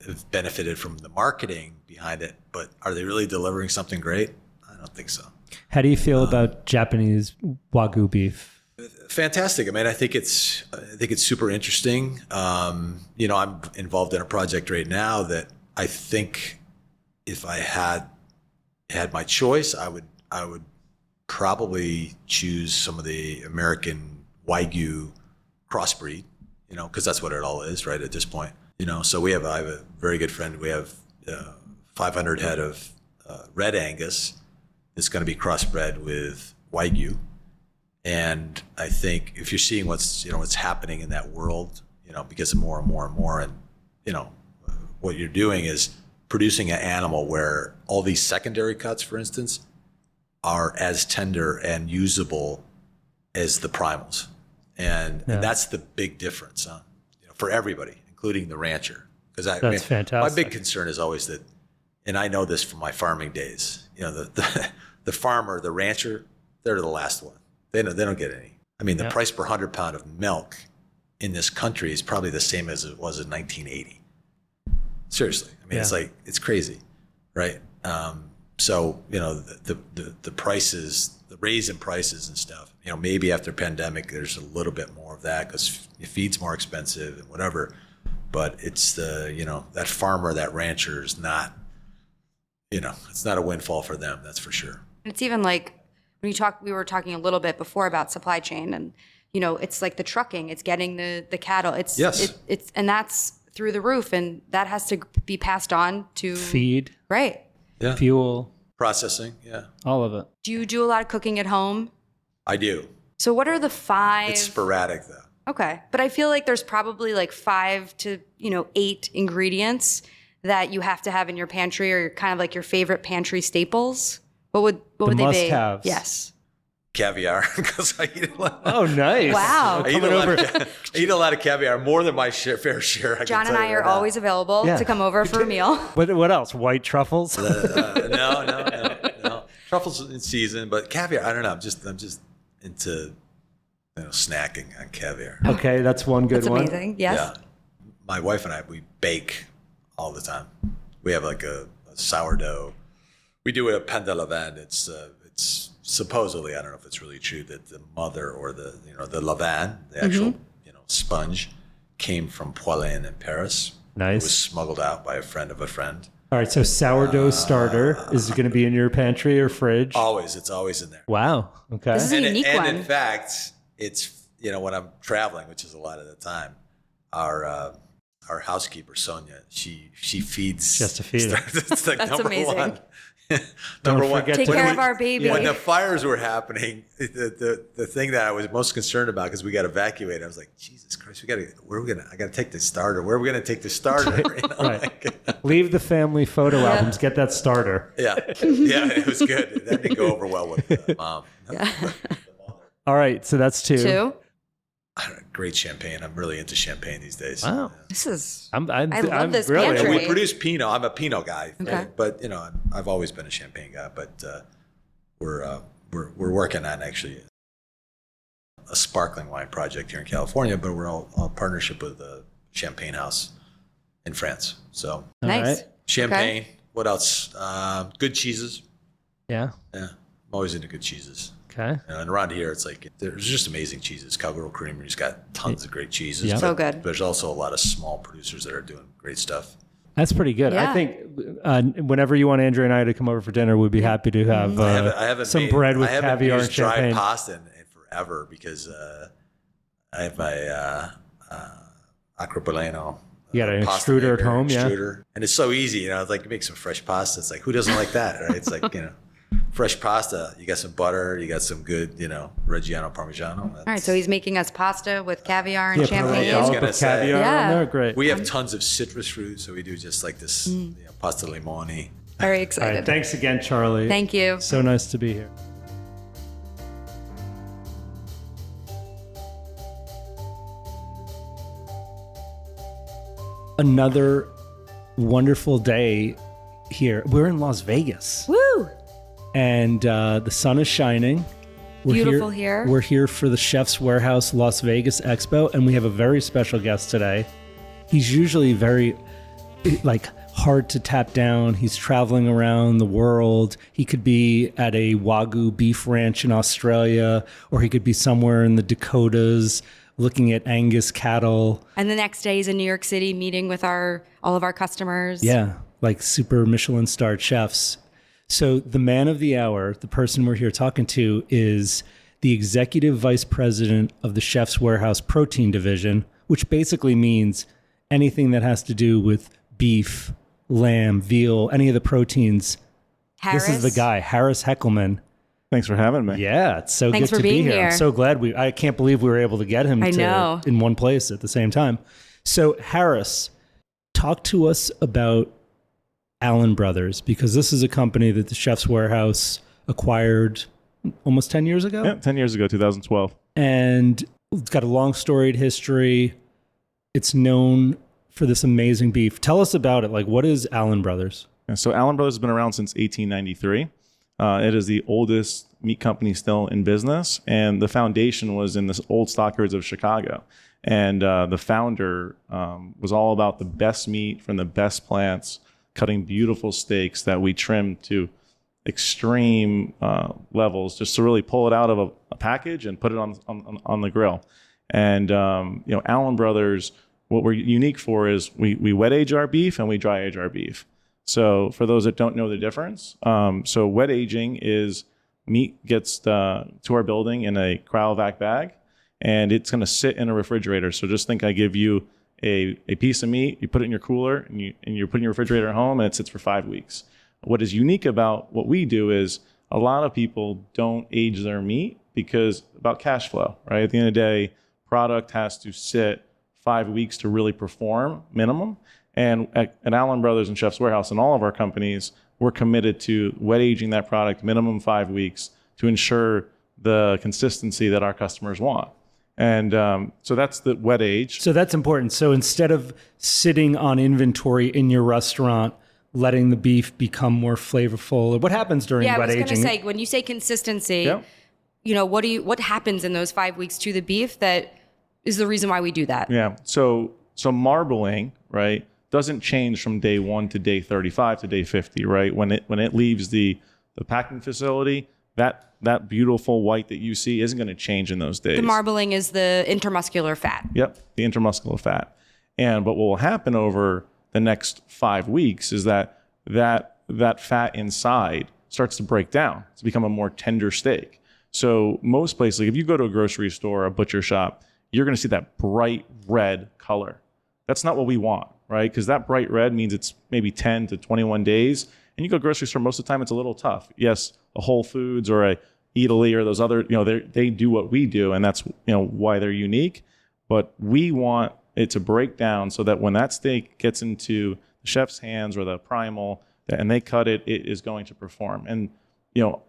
Speaker 1: have benefited from the marketing behind it, but are they really delivering something great? I don't think so.
Speaker 4: How do you feel about Japanese Wagyu beef?
Speaker 1: Fantastic. I mean, I think it's super interesting. You know, I'm involved in a project right now that I think if I had my choice, I would probably choose some of the American Wagyu crossbreed, you know, because that's what it all is, right, at this point. You know, so I have a very good friend. We have 500 head of red Angus that's going to be crossbred with Wagyu. And I think if you're seeing what's happening in that world, you know, because of more and more and more, and, you know, what you're doing is producing an animal where all these secondary cuts, for instance, are as tender and usable as the primals. And that's the big difference, you know, for everybody, including the rancher. Because
Speaker 4: that's fantastic.
Speaker 1: My big concern is always that, and I know this from my farming days, you know, the farmer, the rancher, they're the last one. They don't get any. I mean, the price per 100 pound of milk in this country is probably the same as it was in 1980. Seriously. I mean, it's crazy, right? So, you know, the prices, the raise in prices and stuff, you know, maybe after pandemic, there's a little bit more of that because feed's more expensive and whatever. But it's you know, that farmer, that rancher is not, you know, it's not a windfall for them. That's for sure.
Speaker 3: It's even like when we were talking a little bit before about supply chain, and, you know, it's like the trucking, it's getting the cattle. It's and that's through the roof, and that has to be passed on to
Speaker 4: feed,
Speaker 3: right?
Speaker 1: Yeah.
Speaker 4: Fuel,
Speaker 1: processing. Yeah.
Speaker 4: all of it.
Speaker 3: Do you do a lot of cooking at home?
Speaker 1: I do.
Speaker 3: So what are the 5?
Speaker 1: It's sporadic though.
Speaker 3: Okay. But I feel like there's probably like 5 to, you know, 8 ingredients that you have to have in your pantry, or kind of like your favorite pantry staples. What would they be?
Speaker 4: Must-haves.
Speaker 3: Yes.
Speaker 1: Caviar, because I eat a lot.
Speaker 4: Oh, nice.
Speaker 3: Wow.
Speaker 1: I eat a lot of caviar, more than my fair share.
Speaker 3: John and I are always available to come over for a meal.
Speaker 4: What else? White truffles?
Speaker 1: No. Truffles in season, but caviar, I don't know. I'm just into, you know, snacking on caviar.
Speaker 4: Okay, that's one good
Speaker 3: That's
Speaker 4: one.
Speaker 3: amazing. Yes.
Speaker 1: Yeah. My wife and I, we bake all the time. We have like a sourdough. We do it at pain de levain. It's supposedly, I don't know if it's really true, that the mother, or the levain, the actual, you know, sponge, came from Poilin in Paris.
Speaker 4: Nice.
Speaker 1: It was smuggled out by a friend of a friend.
Speaker 4: All right, so sourdough starter is going to be in your pantry or fridge?
Speaker 1: It's always in there.
Speaker 4: Wow. Okay.
Speaker 3: This is a unique one.
Speaker 1: And in fact, it's, you know, when I'm traveling, which is a lot of the time, our housekeeper Sonia, she feeds
Speaker 4: just to feed it.
Speaker 1: It's like
Speaker 3: That's
Speaker 1: number
Speaker 3: amazing.
Speaker 1: one.
Speaker 4: Don't forget
Speaker 3: Take care of our baby.
Speaker 1: When the fires were happening, the thing that I was most concerned about, because we got evacuated, I was like, Jesus Christ, I got to take the starter. Where are we going to take the starter? You know,
Speaker 4: Right. Leave the family photo albums. Get that starter.
Speaker 1: Yeah, it was good. That didn't go over well with mom.
Speaker 3: Yeah.
Speaker 4: All right, so that's 2.
Speaker 3: 2.
Speaker 1: Great champagne. I'm really into champagne these days.
Speaker 4: Wow.
Speaker 3: This is.
Speaker 4: I
Speaker 3: love this
Speaker 4: really,
Speaker 3: pantry.
Speaker 1: And we produce Pinot. I'm a Pinot guy,
Speaker 3: Okay.
Speaker 1: but you know, I've always been a champagne guy. But we're working on actually a sparkling wine project here in California. But we're all in partnership with a champagne house in France. So
Speaker 3: Nice.
Speaker 4: right.
Speaker 1: champagne.
Speaker 3: Okay.
Speaker 1: What else? Good cheeses.
Speaker 4: Yeah.
Speaker 1: Yeah, I'm always into good cheeses.
Speaker 4: Okay.
Speaker 1: And around here, it's like there's just amazing cheeses. Cowgirl Creamery's got tons of great cheeses.
Speaker 4: Yeah.
Speaker 3: So
Speaker 1: but
Speaker 3: good.
Speaker 1: There's also a lot of small producers that are doing great stuff.
Speaker 4: That's pretty good.
Speaker 3: Yeah.
Speaker 4: I think whenever you want Andrew and I to come over for dinner, we'd be happy to have
Speaker 1: I haven't
Speaker 4: some
Speaker 1: made-
Speaker 4: bread with
Speaker 1: I haven't
Speaker 4: caviar and
Speaker 1: used dried
Speaker 4: champagne.
Speaker 1: pasta in forever because I have my Acropolano.
Speaker 4: You got an
Speaker 1: pasta
Speaker 4: extruder at
Speaker 1: maker,
Speaker 4: home, yeah?
Speaker 1: extruder. And it's so easy, you know. It's like you make some fresh pasta. It's like, who doesn't like that, right? It's like, you know, fresh pasta. You got some butter. You got some good, you know, Reggiano Parmigiano.
Speaker 3: All right. So he's making us pasta with caviar and
Speaker 4: Yeah, put a
Speaker 3: champagne.
Speaker 1: I was
Speaker 4: dollop
Speaker 1: gonna
Speaker 4: of
Speaker 1: say.
Speaker 4: caviar
Speaker 3: Yeah.
Speaker 4: on there. Great.
Speaker 1: We have tons of citrus fruit, so we do just like this, you know, pasta limoni.
Speaker 3: Very
Speaker 4: All
Speaker 3: excited.
Speaker 4: right. Thanks again, Charlie.
Speaker 3: Thank you.
Speaker 4: So nice to be here. Another wonderful day here. We're in Las Vegas,
Speaker 3: Woo!
Speaker 4: and the sun is shining.
Speaker 3: Beautiful here.
Speaker 4: We're here for the Chef's Warehouse Las Vegas Expo, and we have a very special guest today. He's usually very like hard to tap down. He's traveling around the world. He could be at a Wagyu beef ranch in Australia, or he could be somewhere in the Dakotas looking at Angus cattle.
Speaker 3: And the next day he's in New York City meeting with all of our customers.
Speaker 4: Yeah, like super Michelin starred chefs. So the man of the hour, the person we're here talking to, is the executive vice president of the Chef's Warehouse protein division, which basically means anything that has to do with beef, lamb, veal, any of the proteins.
Speaker 3: Harris.
Speaker 4: This is the guy, Harris Heckelman.
Speaker 5: Thanks for having me.
Speaker 4: Yeah, it's so
Speaker 3: Thanks
Speaker 4: good
Speaker 3: for
Speaker 4: to be
Speaker 3: being
Speaker 4: here.
Speaker 3: here.
Speaker 4: I'm so glad I can't believe we were able to get him
Speaker 3: I know.
Speaker 4: in one place at the same time. So Harris, talk to us about Allenbrothers, because this is a company that the Chef's Warehouse acquired almost 10 years ago.
Speaker 5: Yeah, 10 years ago, 2012.
Speaker 4: And it's got a long storied history. It's known for this amazing beef. Tell us about it. Like, what is Allenbrothers?
Speaker 5: Yeah, so Allen Brothers has been around since 1893. It is the oldest meat company still in business, and the foundation was in the old stockyards of Chicago. And the founder was all about the best meat from the best plants, cutting beautiful steaks that we trimmed to extreme levels, just to really pull it out of a package and put it on the grill. And Allen Brothers, what we're unique for is we wet age our beef and we dry age our beef. So for those that don't know the difference, so wet aging is meat gets to our building in a cryovac bag, and it's going to sit in a refrigerator. So just think I give you a piece of meat, you put it in your cooler, and you put it in your refrigerator at home, and it sits for 5 weeks. What is unique about what we do is a lot of people don't age their meat because about cash flow, right? At the end of the day, product has to sit 5 weeks to really perform minimum. And at Allen Brothers and Chef's Warehouse and all of our companies, we're committed to wet aging that product minimum 5 weeks to ensure the consistency that our customers want. And so that's the wet age.
Speaker 4: So that's important. So instead of sitting on inventory in your restaurant, letting the beef become more flavorful, what happens during wet aging?
Speaker 3: I was going to say, when you say consistency,
Speaker 5: Yeah.
Speaker 3: what happens in those 5 weeks to the beef that is the reason why we do that?
Speaker 5: Yeah. So marbling, right, doesn't change from day 1 to day 35 to day 50, right? When it leaves the packing facility, that beautiful white that you see isn't going to change in those days.
Speaker 3: The marbling is the intermuscular fat.
Speaker 5: Yep, the intermuscular fat. But what will happen over the next 5 weeks is that fat inside starts to break down to become a more tender steak. So most places, like if you go to a grocery store or a butcher shop, you're going to see that bright red color. That's not what we want, right? Because that bright red means it's maybe 10 to 21 days. And you go to a grocery store, most of the time it's a little tough. Yes, a Whole Foods or a Italy or those other, they do what we do, and that's why they're unique. But we want it to break down so that when that steak gets into the chef's hands or the primal, and they cut it, it is going to perform. And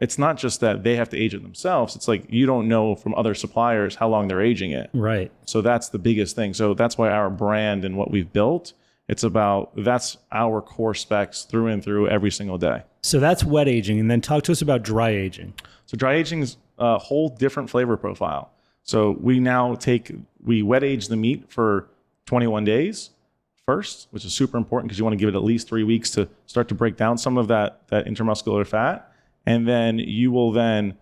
Speaker 5: it's not just that they have to age it themselves. It's like you don't know from other suppliers how long they're aging it.
Speaker 4: Right.
Speaker 5: So that's the biggest thing. So that's why our brand and what we've built, that's our core specs through and through every single day.
Speaker 4: So that's wet aging. And then talk to us about dry aging.
Speaker 5: So dry aging is a whole different flavor profile. So we wet age the meat for 21 days first, which is super important because you want to give it at least 3 weeks to start to break down some of that intermuscular fat. And then you will then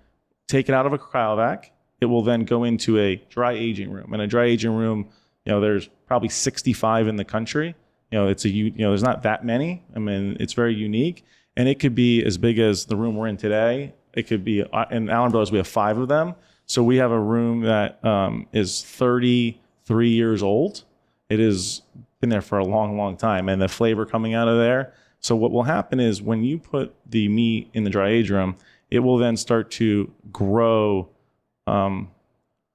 Speaker 5: take it out of a cryovac. It will then go into a dry aging room. And a dry aging room, there's probably 65 in the country. There's not that many. I mean, it's very unique. And it could be as big as the room we're in today. It could be, in Allen Brothers, we have 5 of them. So we have a room that is 33 years old. It has been there for a long, long time. And the flavor coming out of there. So what will happen is when you put the meat in the dry age room, it will then start to grow. I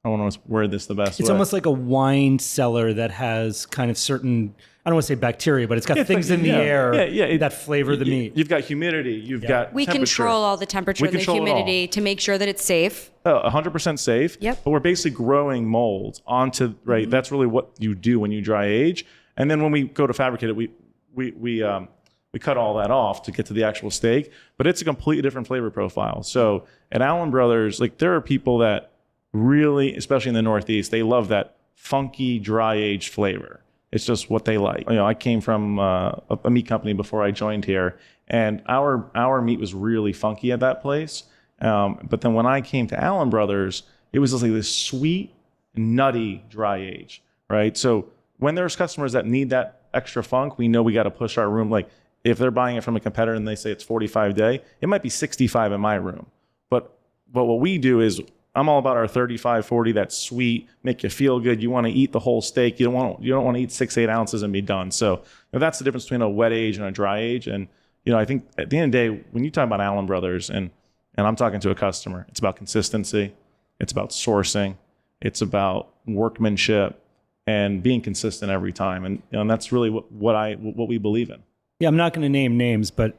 Speaker 5: don't want to word this the best way.
Speaker 4: It's almost like a wine cellar that has kind of certain, I don't want to say bacteria, but it's got things in the air that flavor the meat.
Speaker 5: You've got humidity. You've got
Speaker 3: We
Speaker 5: temperature.
Speaker 3: control all the temperature and the humidity to make sure that it's safe.
Speaker 5: 100% safe.
Speaker 3: Yep.
Speaker 5: But we're basically growing molds onto, right? Mm-hmm. That's really what you do when you dry age. And then when we go to fabricate it, we cut all that off to get to the actual steak, but it's a completely different flavor profile. So at Allen Brothers, there are people that really, especially in the Northeast, they love that funky dry aged flavor. It's just what they like. I came from a meat company before I joined here, and our meat was really funky at that place. But then when I came to Allen Brothers, it was just like this sweet, nutty dry age, right? So when there's customers that need that extra funk, we know we got to push our room. Like if they're buying it from a competitor and they say it's 45 day, it might be 65 in my room. But what we do is I'm all about our 35, 40, that's sweet, make you feel good. You want to eat the whole steak. You don't want to eat 6-8 ounces and be done. So that's the difference between a wet age and a dry age. And I think at the end of the day, when you talk about Allen Brothers and I'm talking to a customer, it's about consistency, it's about sourcing, it's about workmanship and being consistent every time. And that's really what we believe in.
Speaker 4: Yeah, I'm not going to name names, but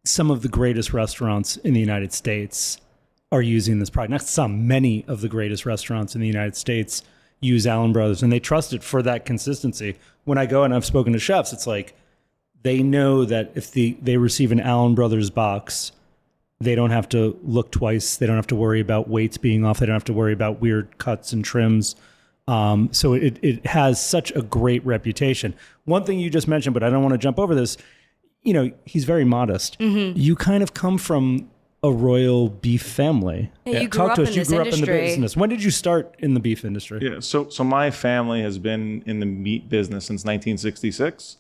Speaker 4: some of the greatest restaurants in the United States are using this product. Not some, many of the greatest restaurants in the United States use Allen Brothers, and they trust it for that consistency. When I go and I've spoken to chefs, it's like they know that if they receive an Allen Brothers box, they don't have to look twice. They don't have to worry about weights being off. They don't have to worry about weird cuts and trims. So it has such a great reputation. One thing you just mentioned, but I don't want to jump over this, he's very modest. Mm-hmm. You kind of come from a royal beef family.
Speaker 3: Yeah, you grew up in the
Speaker 4: business. When did you start in the beef industry?
Speaker 5: Yeah, so my family has been in the meat business since 1966.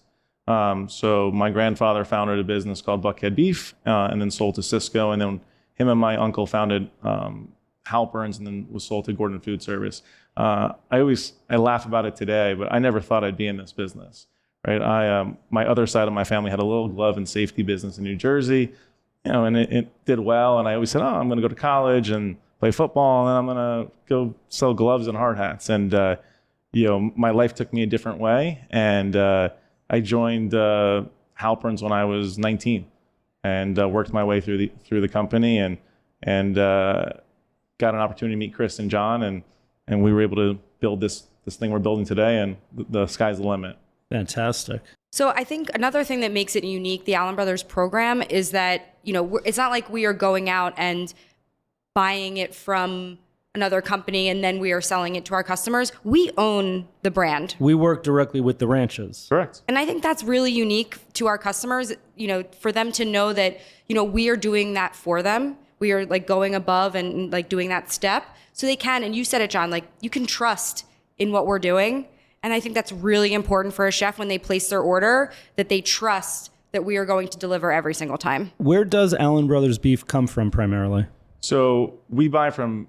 Speaker 5: So my grandfather founded a business called Buckhead Beef, and then sold to Cisco, and then him and my uncle founded Halperns, and then was sold to Gordon Food Service. I laugh about it today, but I never thought I'd be in this business. Right? My other side of my family had a little glove and safety business in New Jersey. And it did well. And I always said, I'm going to go to college and play football, and then I'm going to go sell gloves and hard hats. And, my life took me a different way. And I joined Halperns when I was 19 and worked my way through the company and got an opportunity to meet Chris and John. And we were able to build this thing we're building today, and the sky's the limit.
Speaker 4: Fantastic.
Speaker 3: So I think another thing that makes it unique, the Allen Brothers program, is that, it's not like we are going out and buying it from another company and then we are selling it to our customers. We own the brand.
Speaker 4: We work directly with the ranches.
Speaker 5: Correct.
Speaker 3: And I think that's really unique to our customers, for them to know that, we are doing that for them. We are like going above and like doing that step so they can. And you said it, John, like you can trust in what we're doing. And I think that's really important for a chef when they place their order, that they trust that we are going to deliver every single time.
Speaker 4: Where does Allen Brothers beef come from primarily?
Speaker 5: So we buy from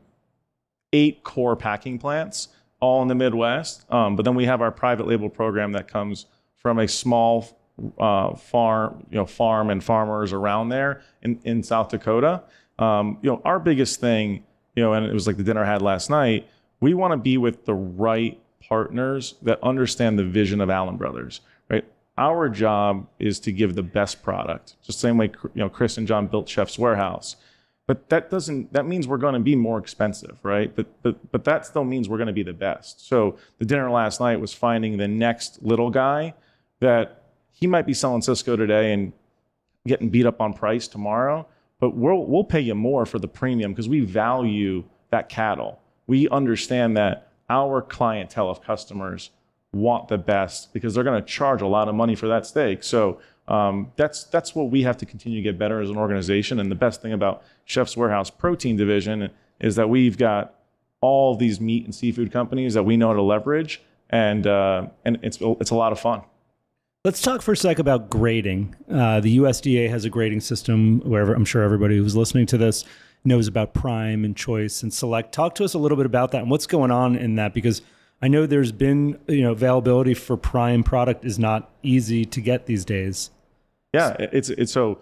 Speaker 5: 8 core packing plants, all in the Midwest. But then we have our private label program that comes from a small farm and farmers around there in South Dakota. Our biggest thing, and it was like the dinner I had last night, we want to be with the right partners that understand the vision of Allen Brothers, right? Our job is to give the best product, just the same way Chris and John built Chef's Warehouse. But that means we're going to be more expensive, right? But that still means we're going to be the best. So the dinner last night was finding the next little guy that he might be selling Cisco today and getting beat up on price tomorrow, but we'll pay you more for the premium because we value that cattle. We understand that our clientele of customers want the best because they're going to charge a lot of money for that steak. So that's what we have to continue to get better as an organization. And the best thing about Chef's Warehouse Protein Division is that we've got all these meat and seafood companies that we know how to leverage, and it's a lot of fun.
Speaker 4: Let's talk for a sec about grading. The USDA has a grading system where I'm sure everybody who's listening to this knows about Prime and Choice and Select. Talk to us a little bit about that and what's going on in that, because I know there's been, availability for Prime product is not easy to get these days.
Speaker 5: Yeah, it's so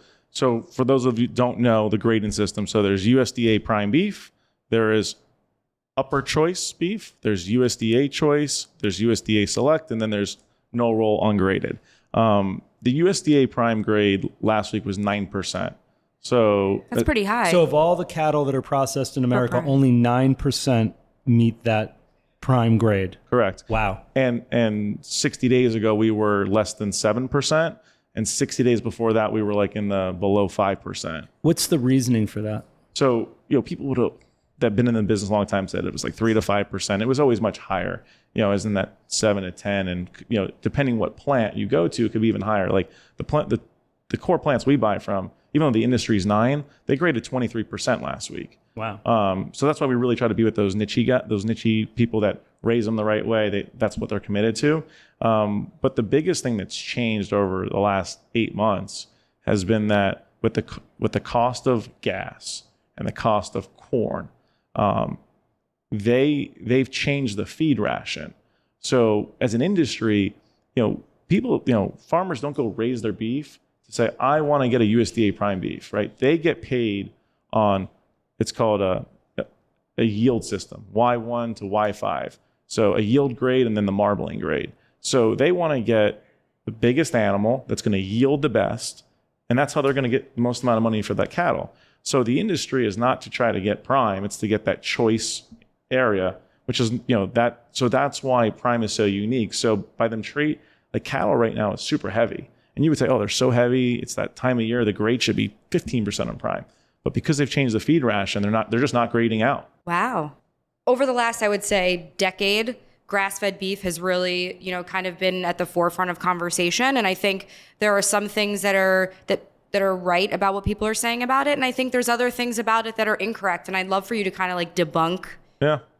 Speaker 5: for those of you who don't know the grading system, so there's USDA Prime beef, there is Upper Choice beef, there's USDA Choice, there's USDA Select, and then there's no roll ungraded. The USDA Prime grade last week was 9%. So
Speaker 3: that's pretty high.
Speaker 4: So of all the cattle that are processed in America, only 9% meet that Prime grade.
Speaker 5: Correct.
Speaker 4: Wow.
Speaker 5: And 60 days ago, we were less than 7%. And 60 days before that, we were like in the below 5%.
Speaker 4: What's the reasoning for that?
Speaker 5: So, people would that been in the business a long time said it was like 3 to 5%. It was always much higher, as in that 7 to 10. And, depending what plant you go to, it could be even higher. Like the core plants we buy from, even though the industry's 9, they graded 23% last week.
Speaker 4: Wow.
Speaker 5: So that's why we really try to be with those niche people that raise them the right way. That's what they're committed to. But the biggest thing that's changed over the last 8 months has been that with the cost of gas and the cost of corn, they've changed the feed ration. So as an industry, farmers don't go raise their beef to say, I want to get a USDA Prime beef, right? They get paid on, it's called a yield system, Y1 to Y5. So a yield grade and then the marbling grade. So they want to get the biggest animal that's going to yield the best, and that's how they're going to get the most amount of money for that cattle. So the industry is not to try to get prime, it's to get that choice area, which is, that. So that's why prime is so unique. So by them treat, the cattle right now is super heavy. And you would say, oh, they're so heavy. It's that time of year. The grade should be 15% on prime. But because they've changed the feed ration, they're just not grading out.
Speaker 3: Wow. Over the last, I would say, decade, grass-fed beef has really, kind of been at the forefront of conversation. And I think there are some things that are right about what people are saying about it. And I think there's other things about it that are incorrect. And I'd love for you to kind of like debunk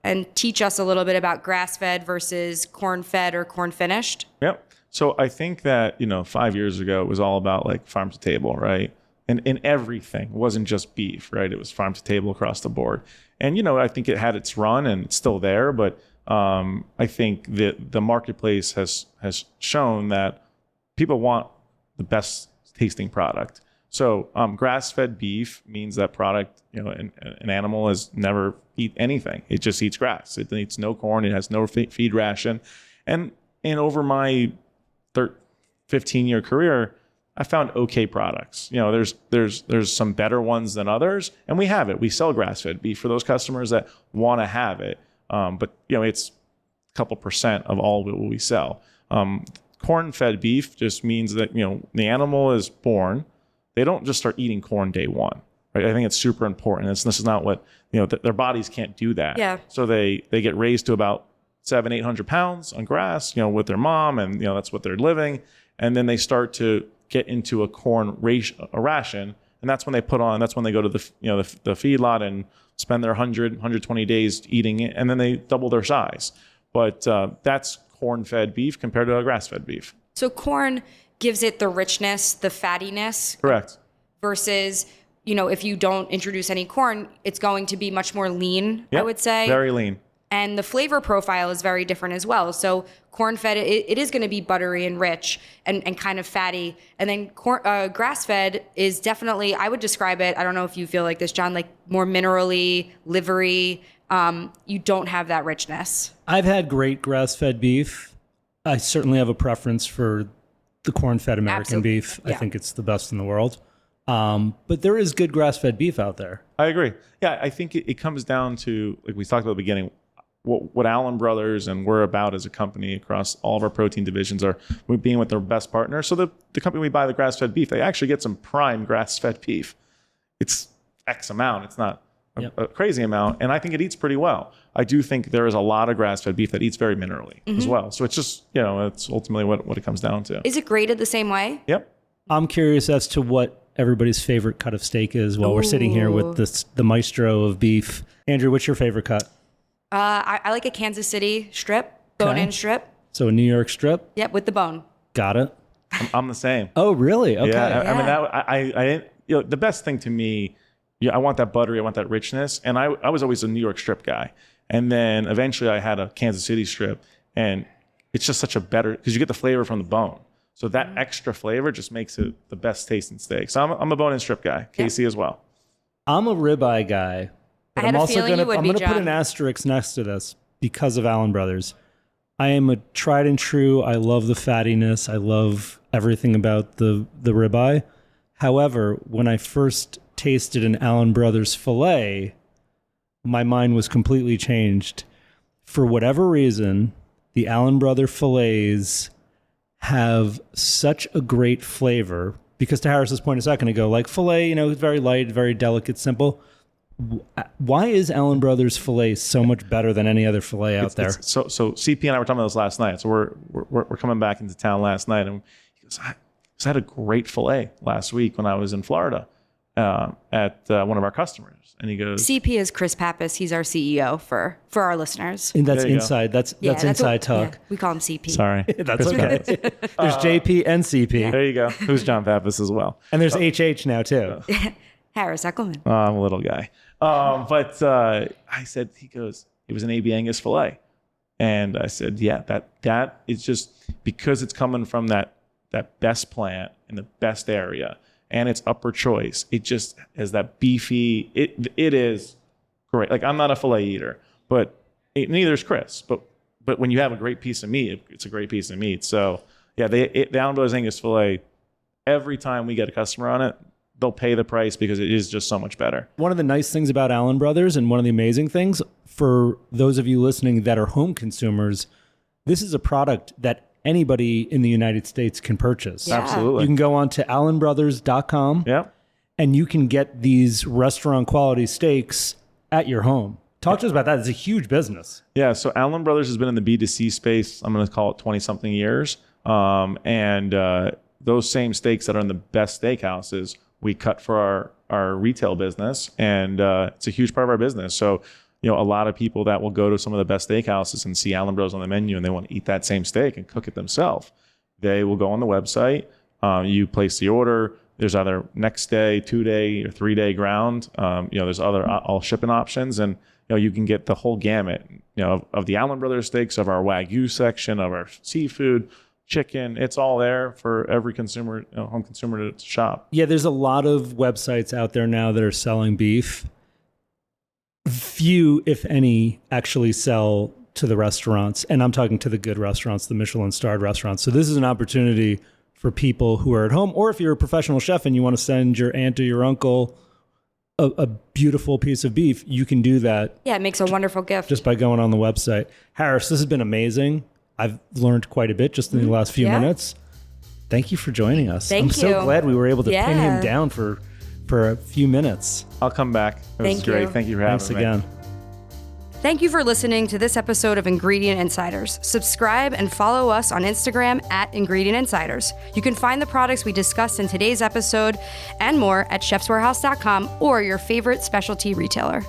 Speaker 3: and teach us a little bit about grass-fed versus corn-fed or corn-finished.
Speaker 5: Yep. So I think that, 5 years ago, it was all about like farm to table, right? And in everything. It wasn't just beef, right? It was farm to table across the board. And, I think it had its run and it's still there. But I think that the marketplace has shown that people want the best tasting product. So grass-fed beef means that product, an animal has never eat anything. It just eats grass. It eats no corn. It has no feed ration. And over my 15-year career, I found okay products. There's some better ones than others, and we have it. We sell grass-fed beef for those customers that want to have it. But it's a couple percent of all what we sell. Corn-fed beef just means that the animal is born. They don't just start eating corn day one. Right? I think it's super important. This is not what their bodies can't do that.
Speaker 3: Yeah.
Speaker 5: So they get raised to about 700-800 pounds on grass, with their mom, and that's what they're living. And then they start to get into a corn ration, and that's when they go to the feedlot and spend their 120 days eating it, and then they double their size. But that's corn-fed beef compared to a grass-fed beef.
Speaker 3: So corn gives it the richness, the fattiness.
Speaker 5: Correct.
Speaker 3: Versus, if you don't introduce any corn, it's going to be much more lean,
Speaker 5: Yep.
Speaker 3: I would say.
Speaker 5: Very lean.
Speaker 3: And the flavor profile is very different as well. So corn-fed, it is going to be buttery and rich and kind of fatty. And then grass-fed is definitely, I would describe it, I don't know if you feel like this, John, like more minerally, livery. You don't have that richness.
Speaker 4: I've had great grass-fed beef. I certainly have a preference for the corn-fed American beef.
Speaker 3: Yeah.
Speaker 4: I think it's the best in the world. But there is good grass-fed beef out there.
Speaker 5: I agree. Yeah, I think it comes down to, like we talked about at the beginning, what Allenbrothers and we're about as a company across all of our protein divisions are being with their best partners. So the company we buy the grass-fed beef, they actually get some prime grass-fed beef. It's X amount. It's not a crazy amount. And I think it eats pretty well. I do think there is a lot of grass-fed beef that eats very minerally as well. So it's just, it's ultimately what it comes down to.
Speaker 3: Is it graded the same way?
Speaker 5: Yep.
Speaker 4: I'm curious as to what everybody's favorite cut of steak is while we're sitting here with the maestro of beef. Andrew, what's your favorite cut?
Speaker 3: I like a Kansas City strip, bone-in strip.
Speaker 4: So a New York strip?
Speaker 3: Yep, with the bone.
Speaker 4: Got it.
Speaker 5: I'm the same.
Speaker 4: Oh, really? Okay.
Speaker 5: Yeah. I mean, I the best thing to me, I want that buttery, I want that richness. And I was always a New York strip guy. And then eventually I had a Kansas City strip, and it's just such a better, because you get the flavor from the bone. So that extra flavor just makes it the best tasting steak. So I'm a bone-in strip guy. Casey as well.
Speaker 4: I'm a ribeye guy. But
Speaker 3: I had
Speaker 4: I'm
Speaker 3: a
Speaker 4: also
Speaker 3: feeling you would be,
Speaker 4: put
Speaker 3: John.
Speaker 4: an asterisk next to this because of Allenbrothers. I am a tried and true. I love the fattiness. I love everything about the ribeye. However, when I first tasted an Allenbrothers filet, my mind was completely changed. For whatever reason, the Allenbrother fillets have such a great flavor, because to Harris's point a second ago, like filet, it's very light, very delicate, simple. Why is Allen Brothers filet so much better than any other filet out there?
Speaker 5: So CP and I were talking about this last night. So we're coming back into town last night, and he goes, I had a great filet last week when I was in Florida at one of our customers, and he goes,
Speaker 3: CP is Chris Pappas. He's our CEO for our listeners.
Speaker 4: And that's
Speaker 5: There you go.
Speaker 4: inside. That's inside talk.
Speaker 3: Yeah, we call him CP.
Speaker 5: sorry,
Speaker 4: That's okay. There's JP and CP,
Speaker 5: there you go. Who's John Pappas as well?
Speaker 4: and there's HH now too.
Speaker 3: Harris Heckelman.
Speaker 5: I'm a little guy. But I said, he goes, it was an AB Angus filet. And I said, yeah, that is just because it's coming from that best plant in the best area and it's upper choice. It just has that beefy, it is great. Like, I'm not a filet eater, but neither is Chris. But when you have a great piece of meat, it's a great piece of meat. So yeah, the Allen Brothers Angus filet, every time we get a customer on it, they'll pay the price because it is just so much better.
Speaker 2: One of the nice things about Allen Brothers, and one of the amazing things for those of you listening that are home consumers, this is a product that anybody in the United States can purchase.
Speaker 3: Yeah.
Speaker 5: Absolutely.
Speaker 2: You can go on to allenbrothers.com
Speaker 5: Yeah.
Speaker 2: and you can get these restaurant quality steaks at your home. Talk to us about that. It's a huge business.
Speaker 5: Yeah, so Allen Brothers has been in the B2C space, I'm going to call it 20-something years. Those same steaks that are in the best steakhouses, we cut for our retail business, and it's a huge part of our business. So, a lot of people that will go to some of the best steakhouses and see Allen Brothers on the menu and they want to eat that same steak and cook it themselves. They will go on the website, you place the order. There's either next day, 2-day, or 3-day ground. There's other all shipping options, and you can get the whole gamut, of the Allen Brothers steaks, of our Wagyu section, of our seafood, chicken. It's all there for every consumer, home consumer to shop.
Speaker 2: Yeah, there's a lot of websites out there now that are selling beef. Few, if any, actually sell to the restaurants. And I'm talking to the good restaurants, the Michelin-starred restaurants. So this is an opportunity for people who are at home, or if you're a professional chef and you want to send your aunt or your uncle a beautiful piece of beef, you can do that.
Speaker 3: Yeah, it makes a wonderful gift.
Speaker 2: Just by going on the website. Harris, this has been amazing. I've learned quite a bit just in the last few minutes. Thank you for joining us.
Speaker 3: Thank
Speaker 2: I'm
Speaker 3: you.
Speaker 2: so glad we were able to pin
Speaker 3: Yeah.
Speaker 2: him down for a few minutes.
Speaker 5: I'll come back. It was
Speaker 3: Thank
Speaker 5: great.
Speaker 3: you.
Speaker 5: Thank you for having
Speaker 2: Thanks
Speaker 5: me.
Speaker 2: again.
Speaker 3: Thank you for listening to this episode of Ingredient Insiders. Subscribe and follow us on Instagram at Ingredient Insiders. You can find the products we discussed in today's episode and more at chefswarehouse.com or your favorite specialty retailer.